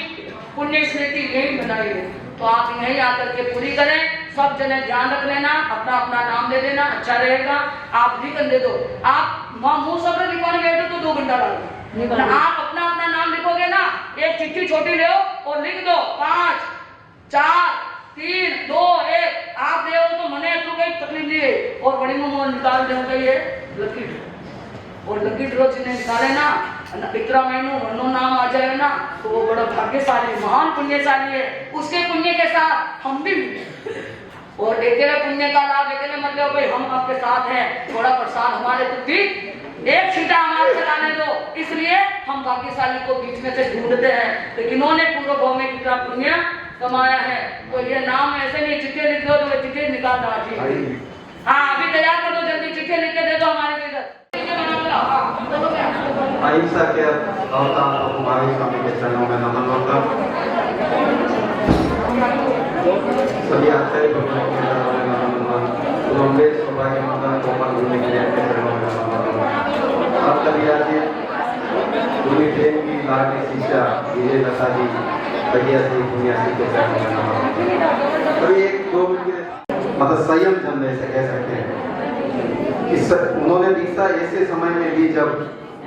पुण्य स्मृति यही बनाई है। तो आप यहीं आकर के पूरी करें। सब जने ध्यान रख लेना, अपना अपना नाम दे देना, अच्छा रहेगा। आप लिखन दे दो, आप मुंह सब लिखवाने बैठो तो 2 घंटा लगेगा। आप अपना अपना नाम लिखोगे ना, एक चिट्ठी छोटी ले और लिख दो 5 4 3 2 1। आप दे तो मने तो कोई तकलीफ नहीं है। और बड़ी मुंह निकाल दे ये लकी, और लकी ड्रॉ जिन्हें निकाले ना, इतना महीनों नाम आ जाए ना, तो वो बड़ा भाग्यशाली महान पुण्यशाली है। उसके पुण्य के साथ हम भी और अकेले पुण्य का लाभ अकेले मतलब भाई हम आपके साथ हैं, थोड़ा प्रसाद हमारे तो भी एक छीटा हमारे चलाने दो। इसलिए हम भाग्यशाली को बीच में से ढूंढते हैं, तो इन्होंने पूर्व भाव में कितना पुण्य कमाया है। तो ये नाम ऐसे नहीं, चिट्ठी लिख दो तो चिट्ठी निकाल दो। हाँ अभी तैयार कर दो, जल्दी चिट्ठी लिख के दे दो हमारे लिए। अहिंसा के अवतार कुमारी स्वामी के चरणों में नमन होता। सभी आचार्य भक्तों के चरणों में नमन, लंबे सौभाग्य मंगल गोपाल गुरु के चरणों में नमन। अब कविया जी गुरु प्रेम की लाडली शिष्या विजय लता जी बढ़िया से दुनिया से के चरणों में नमन। कभी 1-2 मिनट मतलब संयम जन्म ऐसे कह सकते हैं। इस उन्होंने दिशा ऐसे समय में भी जब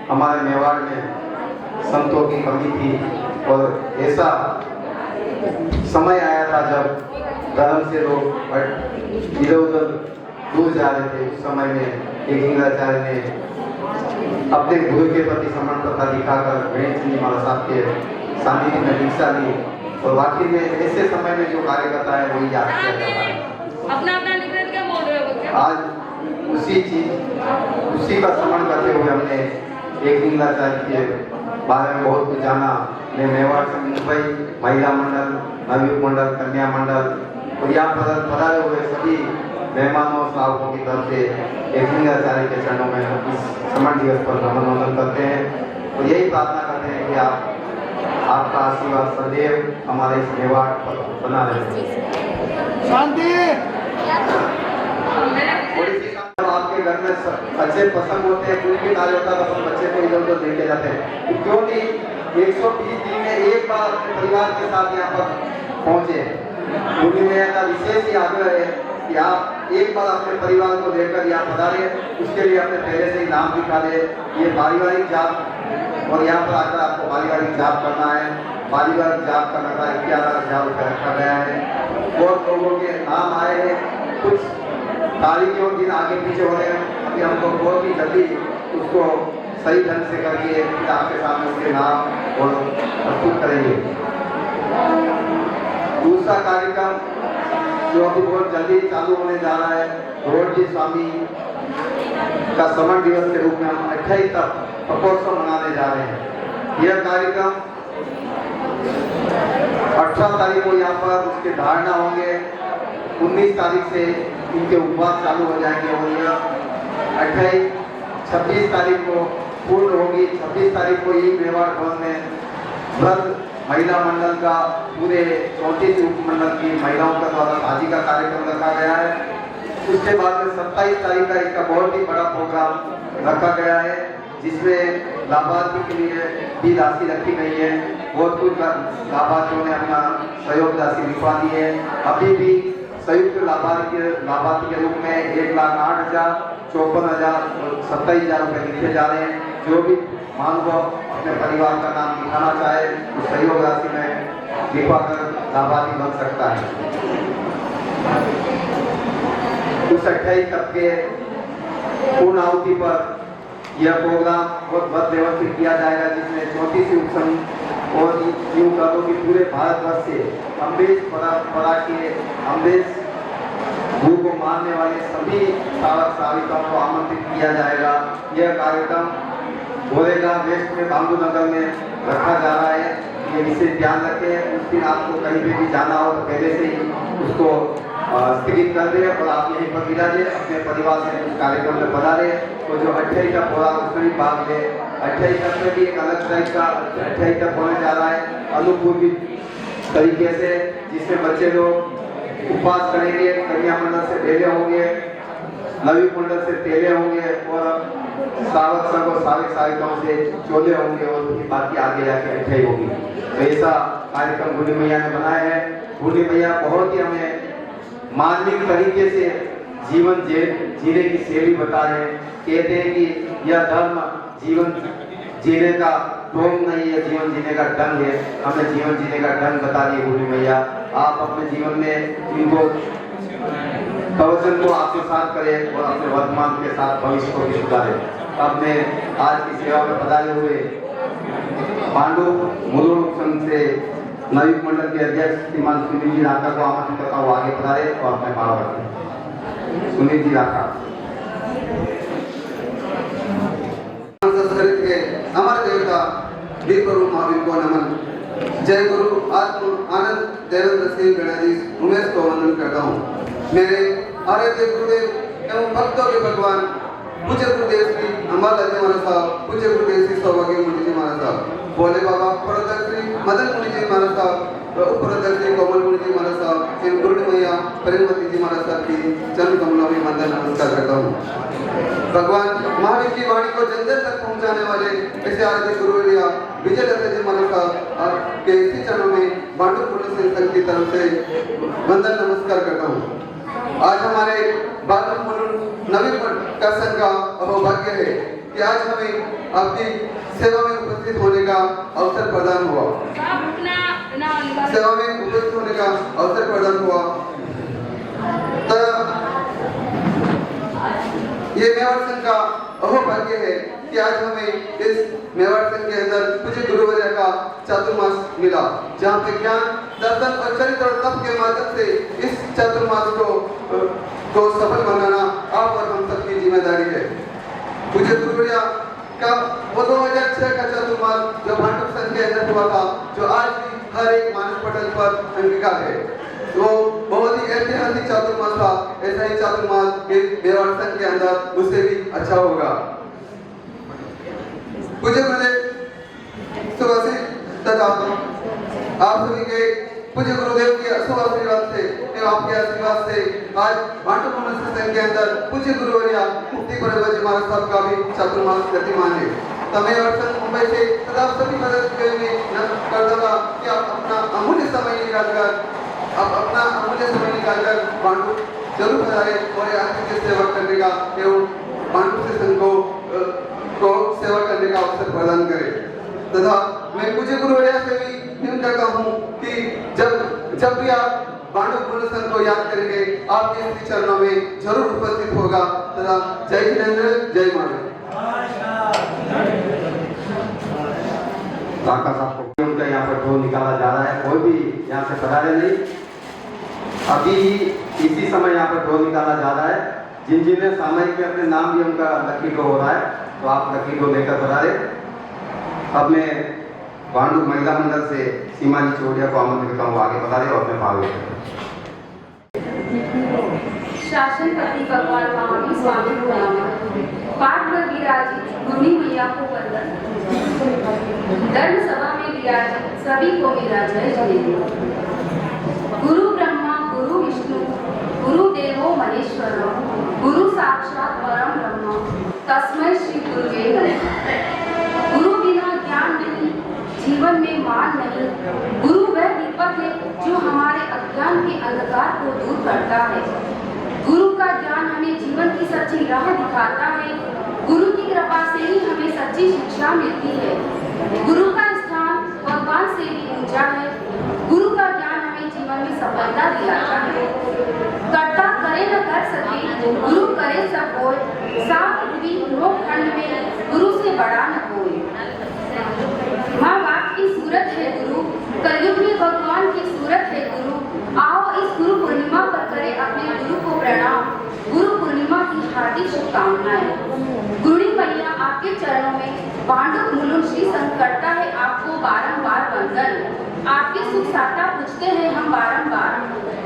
हमारे मेवाड़ में संतों की कमी थी, और ऐसा समय आया था जब धर्म से लोग इधर उधर दूर जा रहे थे। उस समय में एक लिंगाचार्य ने अपने गुरु के प्रति समर्पणता दिखाकर गणेश जी महाराज साहब के सानिध्य में दीक्षा ली। और वाकई में ऐसे समय में जो कार्य करता है वही याद किया जाता है। अपना क्या बोल रहे हो? आज उसी का स्मरण करते हुए हमने एक लिंगाचार्य के बारे में बहुत कुछ जाना। मैं मेवाड़ से मुंबई महिला मंडल, नवयुग मंडल, कन्या मंडल और यहाँ पधारे हुए सभी मेहमानों श्रावकों की तरफ से एक लिंगाचार्य के चरणों में इस स्मरण दिवस पर नमन वंदन करते हैं। और यही प्रार्थना करते हैं कि आपका आशीर्वाद सदैव हमारे इस मेवाड़ पर बना रहे। शांति। आपके घर में अच्छे पसंद होते हैं, कोई भी कार्य होता है तो बच्चे को इधर उधर लेके जाते हैं। क्यों नहीं 120 दिन में एक बार अपने परिवार के साथ यहाँ पर पहुँचे। क्योंकि मेरा विशेष ही आग्रह है कि आप एक बार अपने परिवार को लेकर यहाँ पधारे। उसके लिए अपने पहले से ही नाम लिखा दे। ये पारिवारिक जाप, और यहाँ पर आकर आपको पारिवारिक जाप करना है। पारिवारिक जाप करने का 11,000 रुपये रखा गया है। बहुत लोगों के नाम आए हैं, कुछ तारीखों दिन आगे पीछे हो रहे हैं। अभी हम लोग बहुत ही जल्दी उसको सही ढंग से करके आपके सामने उसके नाम और प्रस्तुत करेंगे। दूसरा कार्यक्रम जो अभी बहुत जल्दी चालू होने जा रहा है, रोडजी स्वामी का स्मरण दिवस के रूप में हम 28 तक प्रकोत्सव मनाने जा रहे हैं। यह कार्यक्रम 18 तारीख को यहाँ पर उसके धारणा होंगे। 19 तारीख से इनके उपवास चालू हो जाएंगे और यह 28 26 तारीख को पूर्ण होगी। 26 तारीख को ही मेवाड़ भवन में वृद्ध महिला मंडल का पूरे 34 उपमंडल की महिलाओं का द्वारा शादी का कार्यक्रम रखा गया है। उसके बाद में 27 तारीख का इसका बहुत ही बड़ा प्रोग्राम रखा गया है, जिसमें लाभार्थी के लिए भी राशि रखी गई है। बहुत कुछ लाभार्थियों ने अपना सहयोग राशि लिखवा दी है। अभी भी संयुक्त लाभार्थी के रूप में 1,08,000, 54,000 और 27,000 रुपये लिखे जा रहे हैं। जो भी महानुभाव अपने परिवार का नाम लिखाना चाहे तो सहयोग राशि में लिखवा कर लाभार्थी बन सकता है। उस 28 तक के पूर्ण आहुति पर यह प्रोग्राम बहुत व्यवस्थित किया जाएगा, जिसमें 34 उपसंघ और यूं कह दो कि पूरे भारतवर्ष से अम्बेश परंपरा के अम्बेश गुरु को मानने वाले सभी साधक साधिकाओं को आमंत्रित किया जाएगा। यह कार्यक्रम गोरेगा वेस्ट में बांगू नगर में रखा जा रहा है। ये विशेष ध्यान रखें। उस दिन आपको कहीं पे भी जाना हो तो पहले से ही उसको स्थगित कर दे और आप यहीं पर विराजे, अपने परिवार से उस कार्यक्रम में बना रहे। तो जो 28 का प्रोग्राम उसमें भी भाग ले। 28 तक में भी एक अलग टाइप का 28 तक होने जा रहा है अनुपूर्वी तरीके से, जिसमें बच्चे लोग उपवास करेंगे, कन्या मंडल से डेले होंगे, नवी मंडल से तेले होंगे और सावक संघ और साविक साविकाओं से चोले होंगे और उनकी बाकी आगे जाके 28 होगी। तो ऐसा कार्यक्रम बूढ़ी मैया ने बनाया है। बूढ़ी मैया बहुत ही हमें मानवीय तरीके से जीवन जीने की शैली बता रहे हैं। कहते हैं कि यह धर्म जीवन जीने का ढोंग नहीं है, जीवन जीने का ढंग है। हमें जीवन जीने का ढंग बता रही है बूढ़ी मैया। आप अपने जीवन में इनको प्रवचन को आत्मसात करें और अपने वर्तमान के साथ भविष्य को भी सुधारें। अपने आज की सेवा में पधारे हुए पांडु मुरुड़ संघ से नवी मंडल के अध्यक्ष श्रीमान सुनील जी राठा को आमंत्रित करता हूँ आगे पधारे और अपने भाव रखें। सुनील जी राठा। संस्कृत के अमर देवता वीरगुरु महावीर को नमन। जय गुरु आत्म आनंद देवेंद्र सिंह गणाधीश उमेश को वंदन करता हूँ। मेरे आराध्य गुरुदेव एवं भक्तों के भगवान पूज्य गुरुदेव श्री अम्बालाल जी महाराज साहब, पूज्य गुरुदेव श्री सौभाग्य मुनि जी महाराज साहब, भोले बाबा प्रोदक श्री मदन मुनि जी महाराज साहब, उपरोदक श्री कोमल मुनि जी महाराज साहब, श्री गुरु मैया प्रेमवती जी महाराज साहब की चरण कमलों में वंदन नमस्कार करता हूँ। भगवान महावीर की वाणी को जन जन तक पहुंचाने वाले ऐसे आदि गुरुवर्य विजय दत्त जी महाराज साहब के इसी चरणों में बांडू पुण्य संघ की तरफ से वंदन नमस्कार करता हूँ। आज हमारे बांडू पुण्य नवी का संघ का सौभाग्य है कि आज हमें आपकी सेवा में उपस्थित होने का अवसर प्रदान हुआ। सेवा में उपस्थित होने का अवसर प्रदान हुआ। तो ये मेवाड़ संघ का अहोभाग्य है कि आज हमें इस मेवाड़ संघ के अंदर पूज्य गुरुवर्य का चातुर्मास मिला, जहाँ पे ज्ञान दर्शन और चरित्र और तप के माध्यम से इस चातुर्मास को सफल बनाना आप और हम सबकी जिम्मेदारी है। पूज्य गुरुवर्य का वो 2006 का चातुर्मास जो भांडुप संघ के अंदर हुआ था, जो आज भी हर एक मानस पटल पर अंगीकार है, वो बहुत ही ऐतिहासिक चातुर्मास था। ऐसा ही चातुर्मास इस मेवाड़ संघ के अंदर उससे भी अच्छा होगा। पूज्य गुरुदेव सुभाषी तथा आप सभी के पूज्य गुरुदेव के शुभ आशीर्वाद से एवं आपके आशीर्वाद से आज भांडू पुण्य संघ के अंदर पूज्य गुरुवर्य मुक्ति परमहंस जी महाराज साहब का भी चातुर्मास गतिमान है। तो मैं वर्षन मुंबई से सदा सभी मदद के लिए करता था कि आप अपना अमूल्य समय निकालकर भांडू जरूर पधारे और आपकी सेवा करने का एवं भांडू से संघ को सेवा करने का अवसर प्रदान करें। तथा मैं पूज्य गुरुवर्य से भी निवेदन करता हूँ कि जब भी आप भांडू पुण्य संघ को याद करेंगे, आपके इस चरणों में जरूर उपस्थित होगा। तथा जय जिनेंद्र, जय मानव। उनका यहाँ पर ढोल निकाला जा रहा है, कोई भी यहाँ से पधारे नहीं। अभी इसी समय यहाँ पर ढोल निकाला जा रहा है। जिन जिन्हें सामयिक में अपने नाम भी उनका लकी ड्रॉ हो रहा है, तो आप लकी ड्रॉ लेकर पधारे। अब मैं भांडू महिला मंडल से सीमा जी चौड़िया को आमंत्रित करता हूँ आगे पधारे और अपने भाव लेकर। शासन पति भगवान महावीर स्वामी को नमन। पाठ में विराजित गुणी मैया को वंदन। धर्म सभा में विराजित सभी को मेरा जय जय। गुरु ब्रह्मा गुरु विष्णु गुरु देवो महेश्वर गुरु साक्षात परम ब्रह्म तस्मै श्री गुरुवे नमः। गुरु बिना ज्ञान नहीं, जीवन में मान नहीं। गुरु वह दीपक है जो हमारे अज्ञान के अंधकार को दूर करता है। गुरु का ज्ञान हमें जीवन की सच्ची राह दिखाता है। गुरु की कृपा से ही हमें सच्ची शिक्षा मिलती है। गुरु का स्थान भगवान से भी ऊंचा है। गुरु का ज्ञान हमें जीवन में सफलता दिलाता है। कर्ता करे न कर सके, गुरु करे सब कोई। सात पृथ्वी लोक खंड में गुरु से बड़ा न कोई। माँ बाप की सूरत है गुरु, कलयुग में भगवान की सूरत है गुरु। आओ इस गुरु पूर्णिमा पर करें अपने गुरु को प्रणाम। गुरु पूर्णिमा की हार्दिक शुभकामनाएं। गुरुड़ी मैया आपके चरणों में पांडव मुलुन श्री संग करता है आपको बारंबार वंदन। आपके सुख साता पूछते हैं हम बारंबार।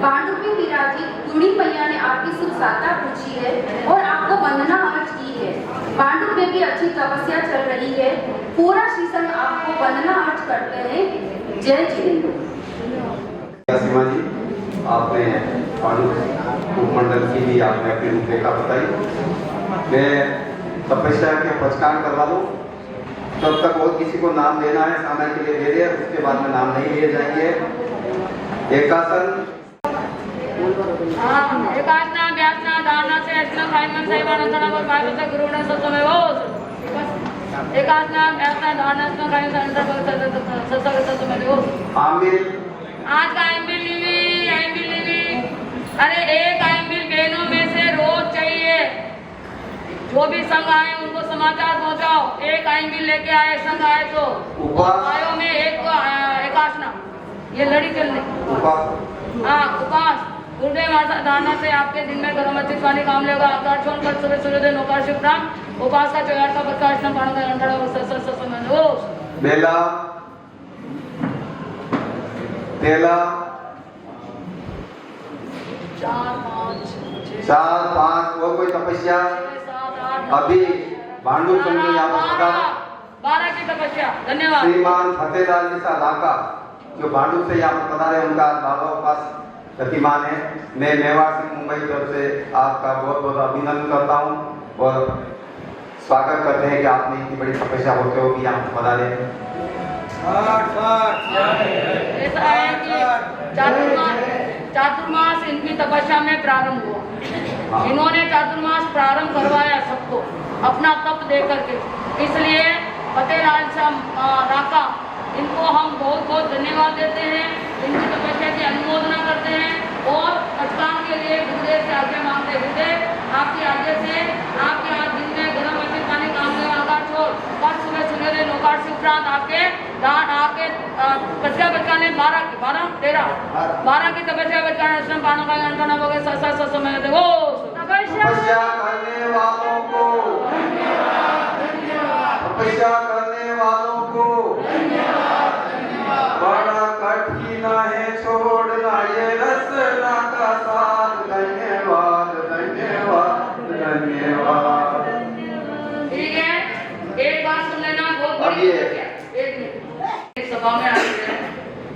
पांडव में विराजित गुरुड़ी मैया ने आपकी सुख साता पूछी है और आपको वंदना अर्ज की है। पांडव में भी अच्छी तपस्या चल रही है। पूरा श्री संग आपको वंदना अर्ज करते हैं। जय जिनेन्द्र। सीमा जी, आपने पांडु उपमंडल की भी आपने अपनी रूपरेखा बताई। मैं तपस्या के पचकान करवा दूं, तब तक और किसी को नाम देना है समय के लिए दे दे, उसके बाद में नाम नहीं लिए जाएंगे। एकासन एकासना व्यासना धारणा से अर्चना फाइमन सैवानंदना और पार्वती गुरुना सत्समेव एकासना व्यासना धारणा से फाइमन सत्समेव आमिल आज का आइमिल लिवी। अरे एक आइमिल बहनों में से रोज चाहिए। जो भी संघ आए उनको समाचार पहुंचाओ। एक आइमिल लेके आए संघ आए तो उपायों में एकासना ये लड़ी चलने उपास गुरुदेव धारणा से आपके दिन में गर्म अच्छी पानी काम लेगा। आकाश छोड़ कर सुबह सूर्योदय नौकार शिवराम उपास का चौयार का प्रकाश न पानी का अंधड़ा बेला तेला 4 5 और कोई तपस्या अभी भांडू संघ में यहाँ पर पता 12 की तपस्या। धन्यवाद। श्रीमान फतेहलाल जी सा लाका जो भांडू से यहाँ पर पधारे, उनका बाबा उपास गतिमान है। मैं मेवाड़ सिंह मुंबई की तरफ से आपका बहुत बहुत अभिनंदन करता हूँ और स्वागत करते हैं कि आपने इतनी बड़ी तपस्या होते हो कि यहाँ पर पधारे। ऐसा है कि चातुर्मास इनकी तपस्या में प्रारंभ हुआ। इन्होंने चातुर्मास प्रारंभ करवाया सबको अपना तप दे करके। इसलिए फतेहलाल साहब राका इनको हम बहुत बहुत धन्यवाद देते हैं। इनकी तपस्या की अनुमोदना करते हैं और पचकान के लिए गुरुदेव से आज्ञा मांगते हुए आपकी आज्ञा से आपके आज दिन में गर्म अच्छे पानी काम में आकाश छोड़ कल सुबह सूर्योदय नौकार से उपरांत आपके तपस्या बचाने 12 की 12 की तपस्या बचाने अस्म पानों का अंतना हो गए ससा समय दे वो तपस्या करने वालों को तपस्या करने वालों को बड़ा कठिन है छोड़ना ये रसना का साथ। धन्यवाद धन्यवाद धन्यवाद। ठीक है, एक बात सुन लेना बहुत बड़ी एक सभा में आए हैं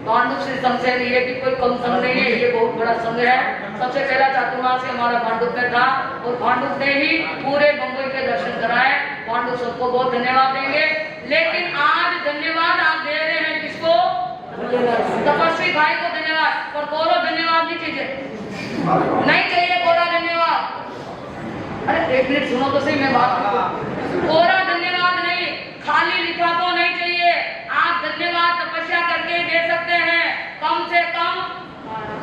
पांडु श्री संघ से। ये भी कोई कम संघ नहीं है, ये बहुत बड़ा संघ है। सबसे पहला चातुर्मास हमारा पांडु में था और पांडु ने ही पूरे बंबई के दर्शन कराए। पांडु सबको बहुत धन्यवाद देंगे। लेकिन आज धन्यवाद आप दे रहे हैं किसको? तपस्वी भाई को धन्यवाद। पर कोरा धन्यवाद नहीं चाहिए कोरा धन्यवाद। अरे एक मिनट सुनो तो सही मैं बात। कोरा धन्यवाद नहीं, खाली लिखा तो नहीं चाहिए। आप धन्यवाद तपस्या करके दे सकते हैं। कम से कम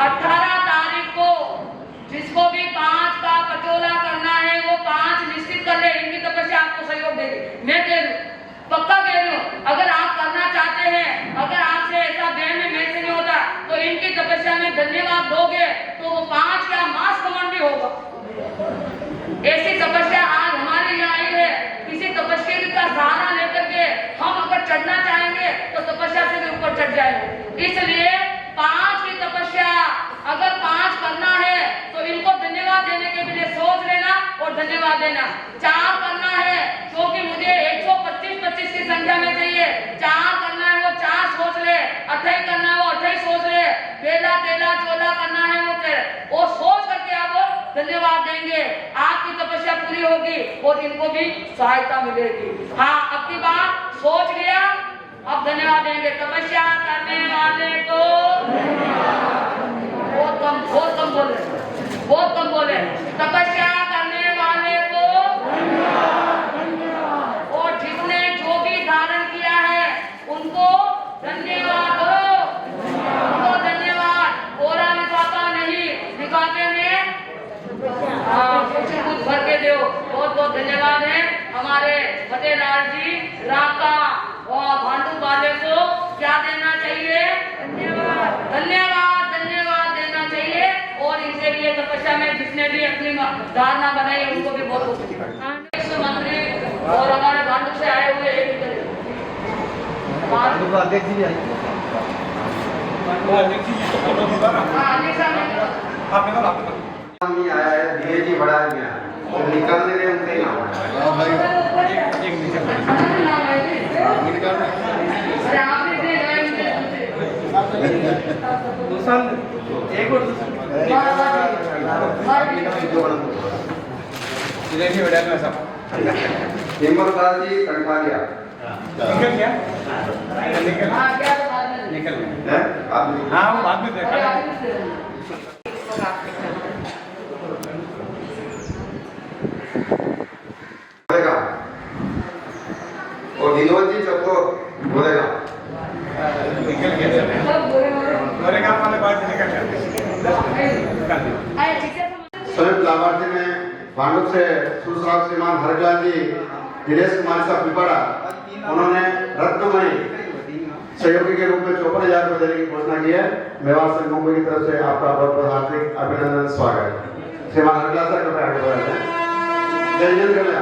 18 तारीख को जिसको भी 5 का पटोला करना है वो 5 निश्चित कर ले। इनकी तपस्या आपको सहयोग देगी। मैं कह रही पक्का कह रही हूँ। अगर आप करना चाहते हैं, अगर आपसे ऐसा बहन में मैं से नहीं होता तो इनकी तपस्या में धन्यवाद दोगे तो वो 5 का मास कमन भी होगा। ऐसी तपस्या आज हमारे यहाँ आई है। किसी तपस्या का सहारा लेकर के हम अगर चढ़ना चाहेंगे तो तपस्या से भी ऊपर चढ़ जाएंगे। इसलिए 5 की तपस्या अगर 5 करना है तो इनको धन्यवाद देने के लिए सोच लेना और धन्यवाद देना। 4 करना है क्योंकि मुझे 125 की संख्या में चाहिए। 4 करना है वो 4 सोच ले, 28 करना है वो 28 सोच ले, बेला तेला चोला करना है वो सोच करके आप धन्यवाद देंगे। आपकी तपस्या पूरी होगी और इनको भी सहायता मिलेगी। हाँ, अब की बात सोच लिया, अब धन्यवाद देंगे। तपस्या करने वाले को बहुत कम बोले। तपस्या करने वाले को और जिसने जो भी धारण किया है उनको धन्यवाद हो, उनको धन्यवाद। ओरा लिफाफा नहीं, लिफाफे में कुछ भर के दो। बहुत बहुत धन्यवाद है हमारे फतेहलाल जी राका और भांडू वाले को क्या देना चाहिए? धन्यवाद देना चाहिए। और इनके लिए तपस्या में जिसने भी अपनी धारणा बनाई उनको भी बहुत बहुत मंत्री और हमारे भांडू से आए हुए अध्यक्ष जी नहीं आया है, धीरे जी बढ़ा गया तो निकलने रहे उनसे ही हिम्मतलाल जी कटवालिया निकल हाँ बाद में देखा और विनोद जी सबको बोलेगा संयुक्त लाभार्थी में भांडुप से सुश्राव श्रीमान हरलाल जी, दिनेश कुमार साहब पिपड़ा, उन्होंने रत्नमयी सहयोगी के रूप में 54,000 रुपये देने की घोषणा की है। मेवाड़ संघ मुंबई की तरफ से आपका बहुत बहुत हार्दिक अभिनंदन स्वागत। श्रीमान हरलाल साहब को आगे बढ़ाते हैं। जय हिंद कर ले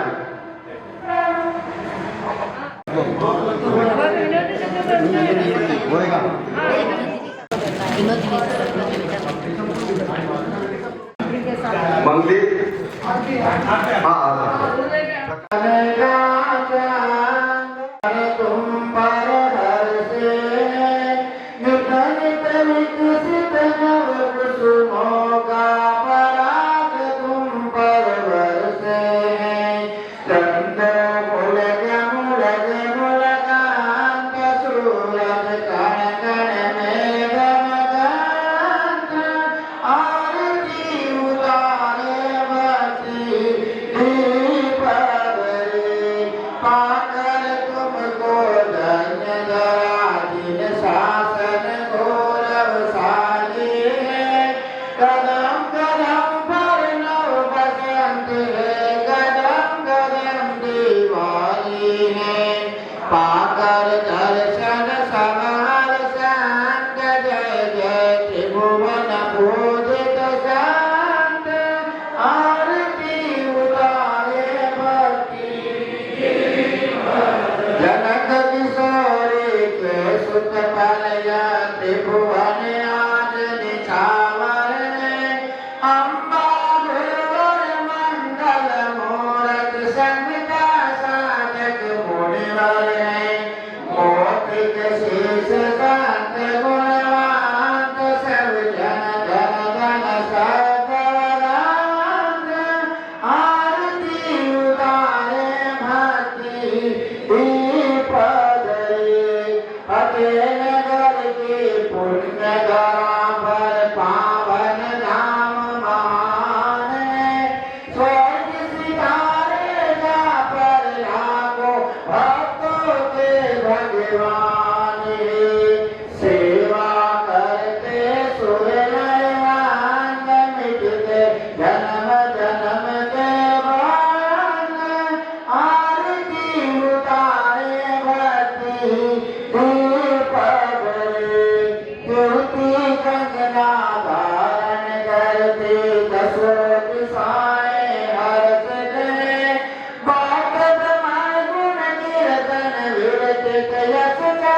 मंगली Yes,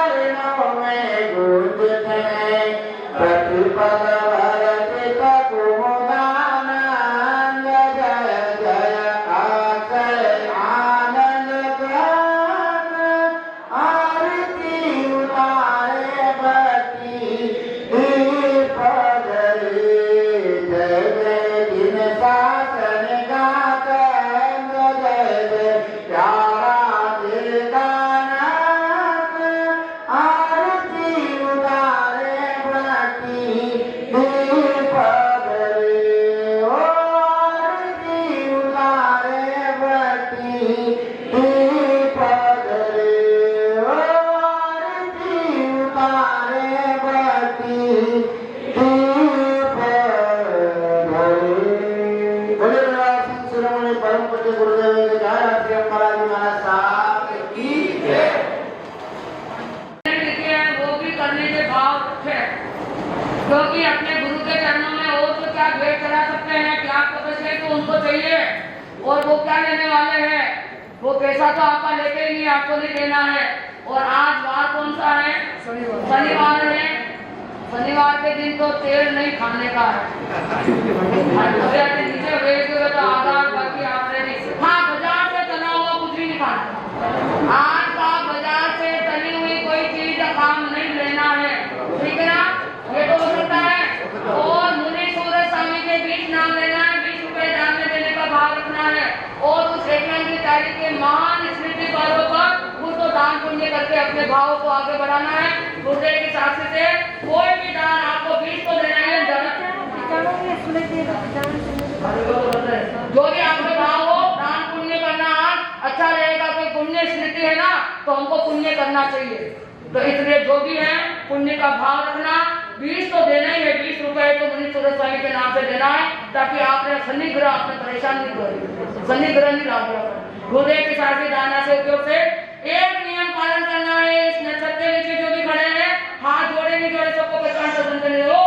क्योंकि अपने गुरु के चरणों में और तो क्या भेंट चढ़ा सकते हैं, क्या तपस्या तो उनको चाहिए, और वो क्या लेने वाले हैं, वो पैसा तो आपका लेके ही नहीं, आपको नहीं देना है। और आज वार कौन सा है? शनिवार है। शनिवार के दिन तो तेल नहीं खाने का है। नीचे भेज दोगे तो आधार बाकी आपने नहीं। हाँ, बाजार से तला हुआ कुछ भी नहीं खाना। आज का बाजार से तली हुई कोई चीज का काम नहीं लेना है, ठीक है ना? ये तो हो सकता है। और मुनि सूरज स्वामी के बीच नाम लेना है, 20 रुपए दान में देने का भाव रखना है। और उस एकनाथ की तारीख के महान स्मृति पर्व पर उसको दान पुण्य करके अपने भाव को आगे बढ़ाना है। गुरुदेव की साक्षी से कोई भी दान आपको 20 को देना है। जो भी आपके भाव हो, दान पुण्य करना आज अच्छा रहेगा। कोई पुण्य स्मृति है ना, तो हमको पुण्य करना चाहिए। तो इसलिए जो भी है पुण्य का भाव रखना। 20 तो देना ही है, 20 रुपए तो मुनि सूरज स्वामी के नाम से देना है, ताकि आपने शनि ग्रह आपने परेशान नहीं करें, शनि ग्रह नहीं लाभ गया। गुरुदेव की साक्षी दाना से उपयोग से एक नियम पालन करना है। इस नक्षत्र के नीचे जो भी खड़े हैं, हाथ जोड़े नहीं जोड़े, सबको पहचान दर्शन करने दो।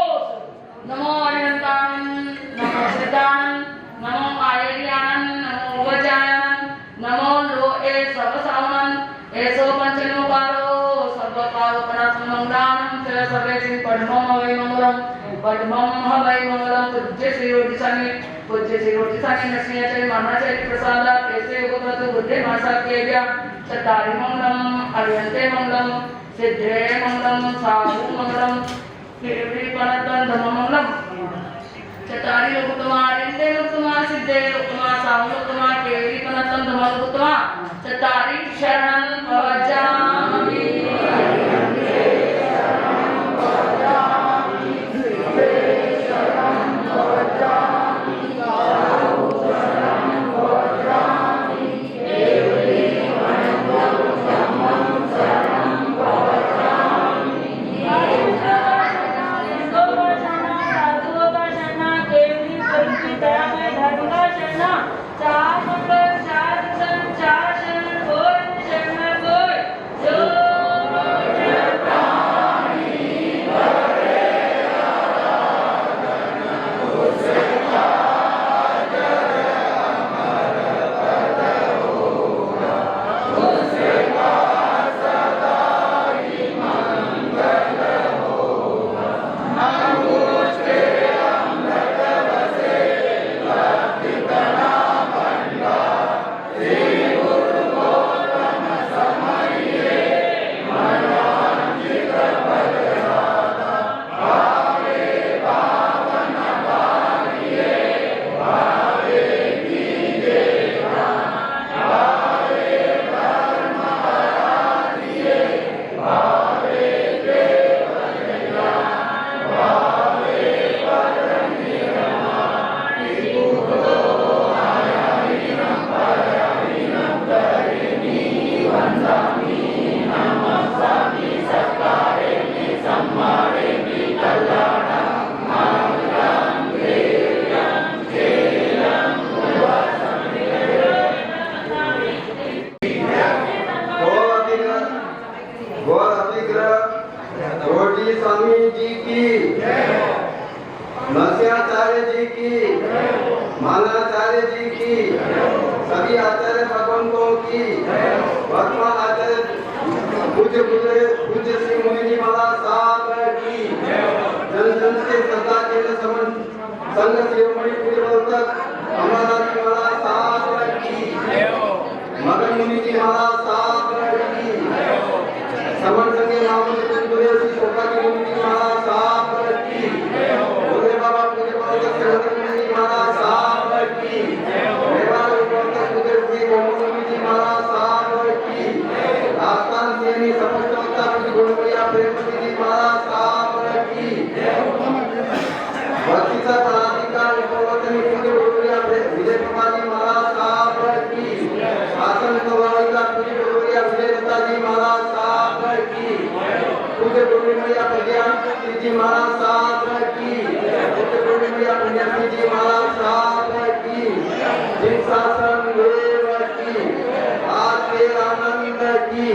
नमो अरिहंतान, नमो सिद्धान, नमो आयर्यान, नमो वज्रायन, नमो लोए सर्वसावनन, ऐसो पंचनोकारो सर्वपावपनात्मंगलानं च सर्वेसिं पद्मं हवै मंगलम, पद्मं हवै मंगलम। पूज्य श्री रोटिसानी, पूज्य श्री रोटिसानी नस्याचर्य महाचार्य प्रसादात् ऐसे उपकृत बुद्धे मासा किया गया। चतारि मंगलम, अरिहंते मंगलम, सिद्धे मंगलम, साहु मंगलम, केवली पनतन धम मंगलम। चतारि लोकुत्तमा, अरिहंते लोकुत्तमा, सिद्धे लोकुत्तमा, साहु लोकुत्तमा, केवली पनतन धम लोकुत्तमा। चतारि शरणं भजामि। स्वामी जी की, नरसिंहाचार्य जी की, मानाचार्य जी की, सभी आचार्य भगवंतों की, वर्तमान आचार्य पूज्य श्री मुनि जी महाराज साहब की, जन जन से श्रद्धा के संघ शिरोमणि पूज्य प्रवर्तक अमरनाथ जी महाराज साहब की, मदन मुनि जी महाराज साहब की, समर संगे मामूली श्री शोभा की मुनि जी महाराज साहब की, भोले बाबा पूज्य प्रवर्तक मदन मुनि जी महाराज साहब की, मेवाड़ प्रवर्तक पूज्य श्री मोहम्मद मुनि जी महाराज साहब की, आस्थान सेनी समस्त वक्ता पूज्य गुणप्रिया प्रेमवती जी महाराज साहब की, भक्तिसा पदाधिकार प्रवर्तनी पूज्य गुणप्रिया विजय कुमार जी महाराज साहब की, शासन प्रभाविका पूज्य गुणप्रिया विजय दत्ता जी महाराज साहब की, पूज्य गुणप्रिया प्रज्ञान जी महाराज साहब की, पूज्य गुणप्रिया पुण्यश्री जी महाराज साहब की, जिन शासन देव की, आके आनंद की।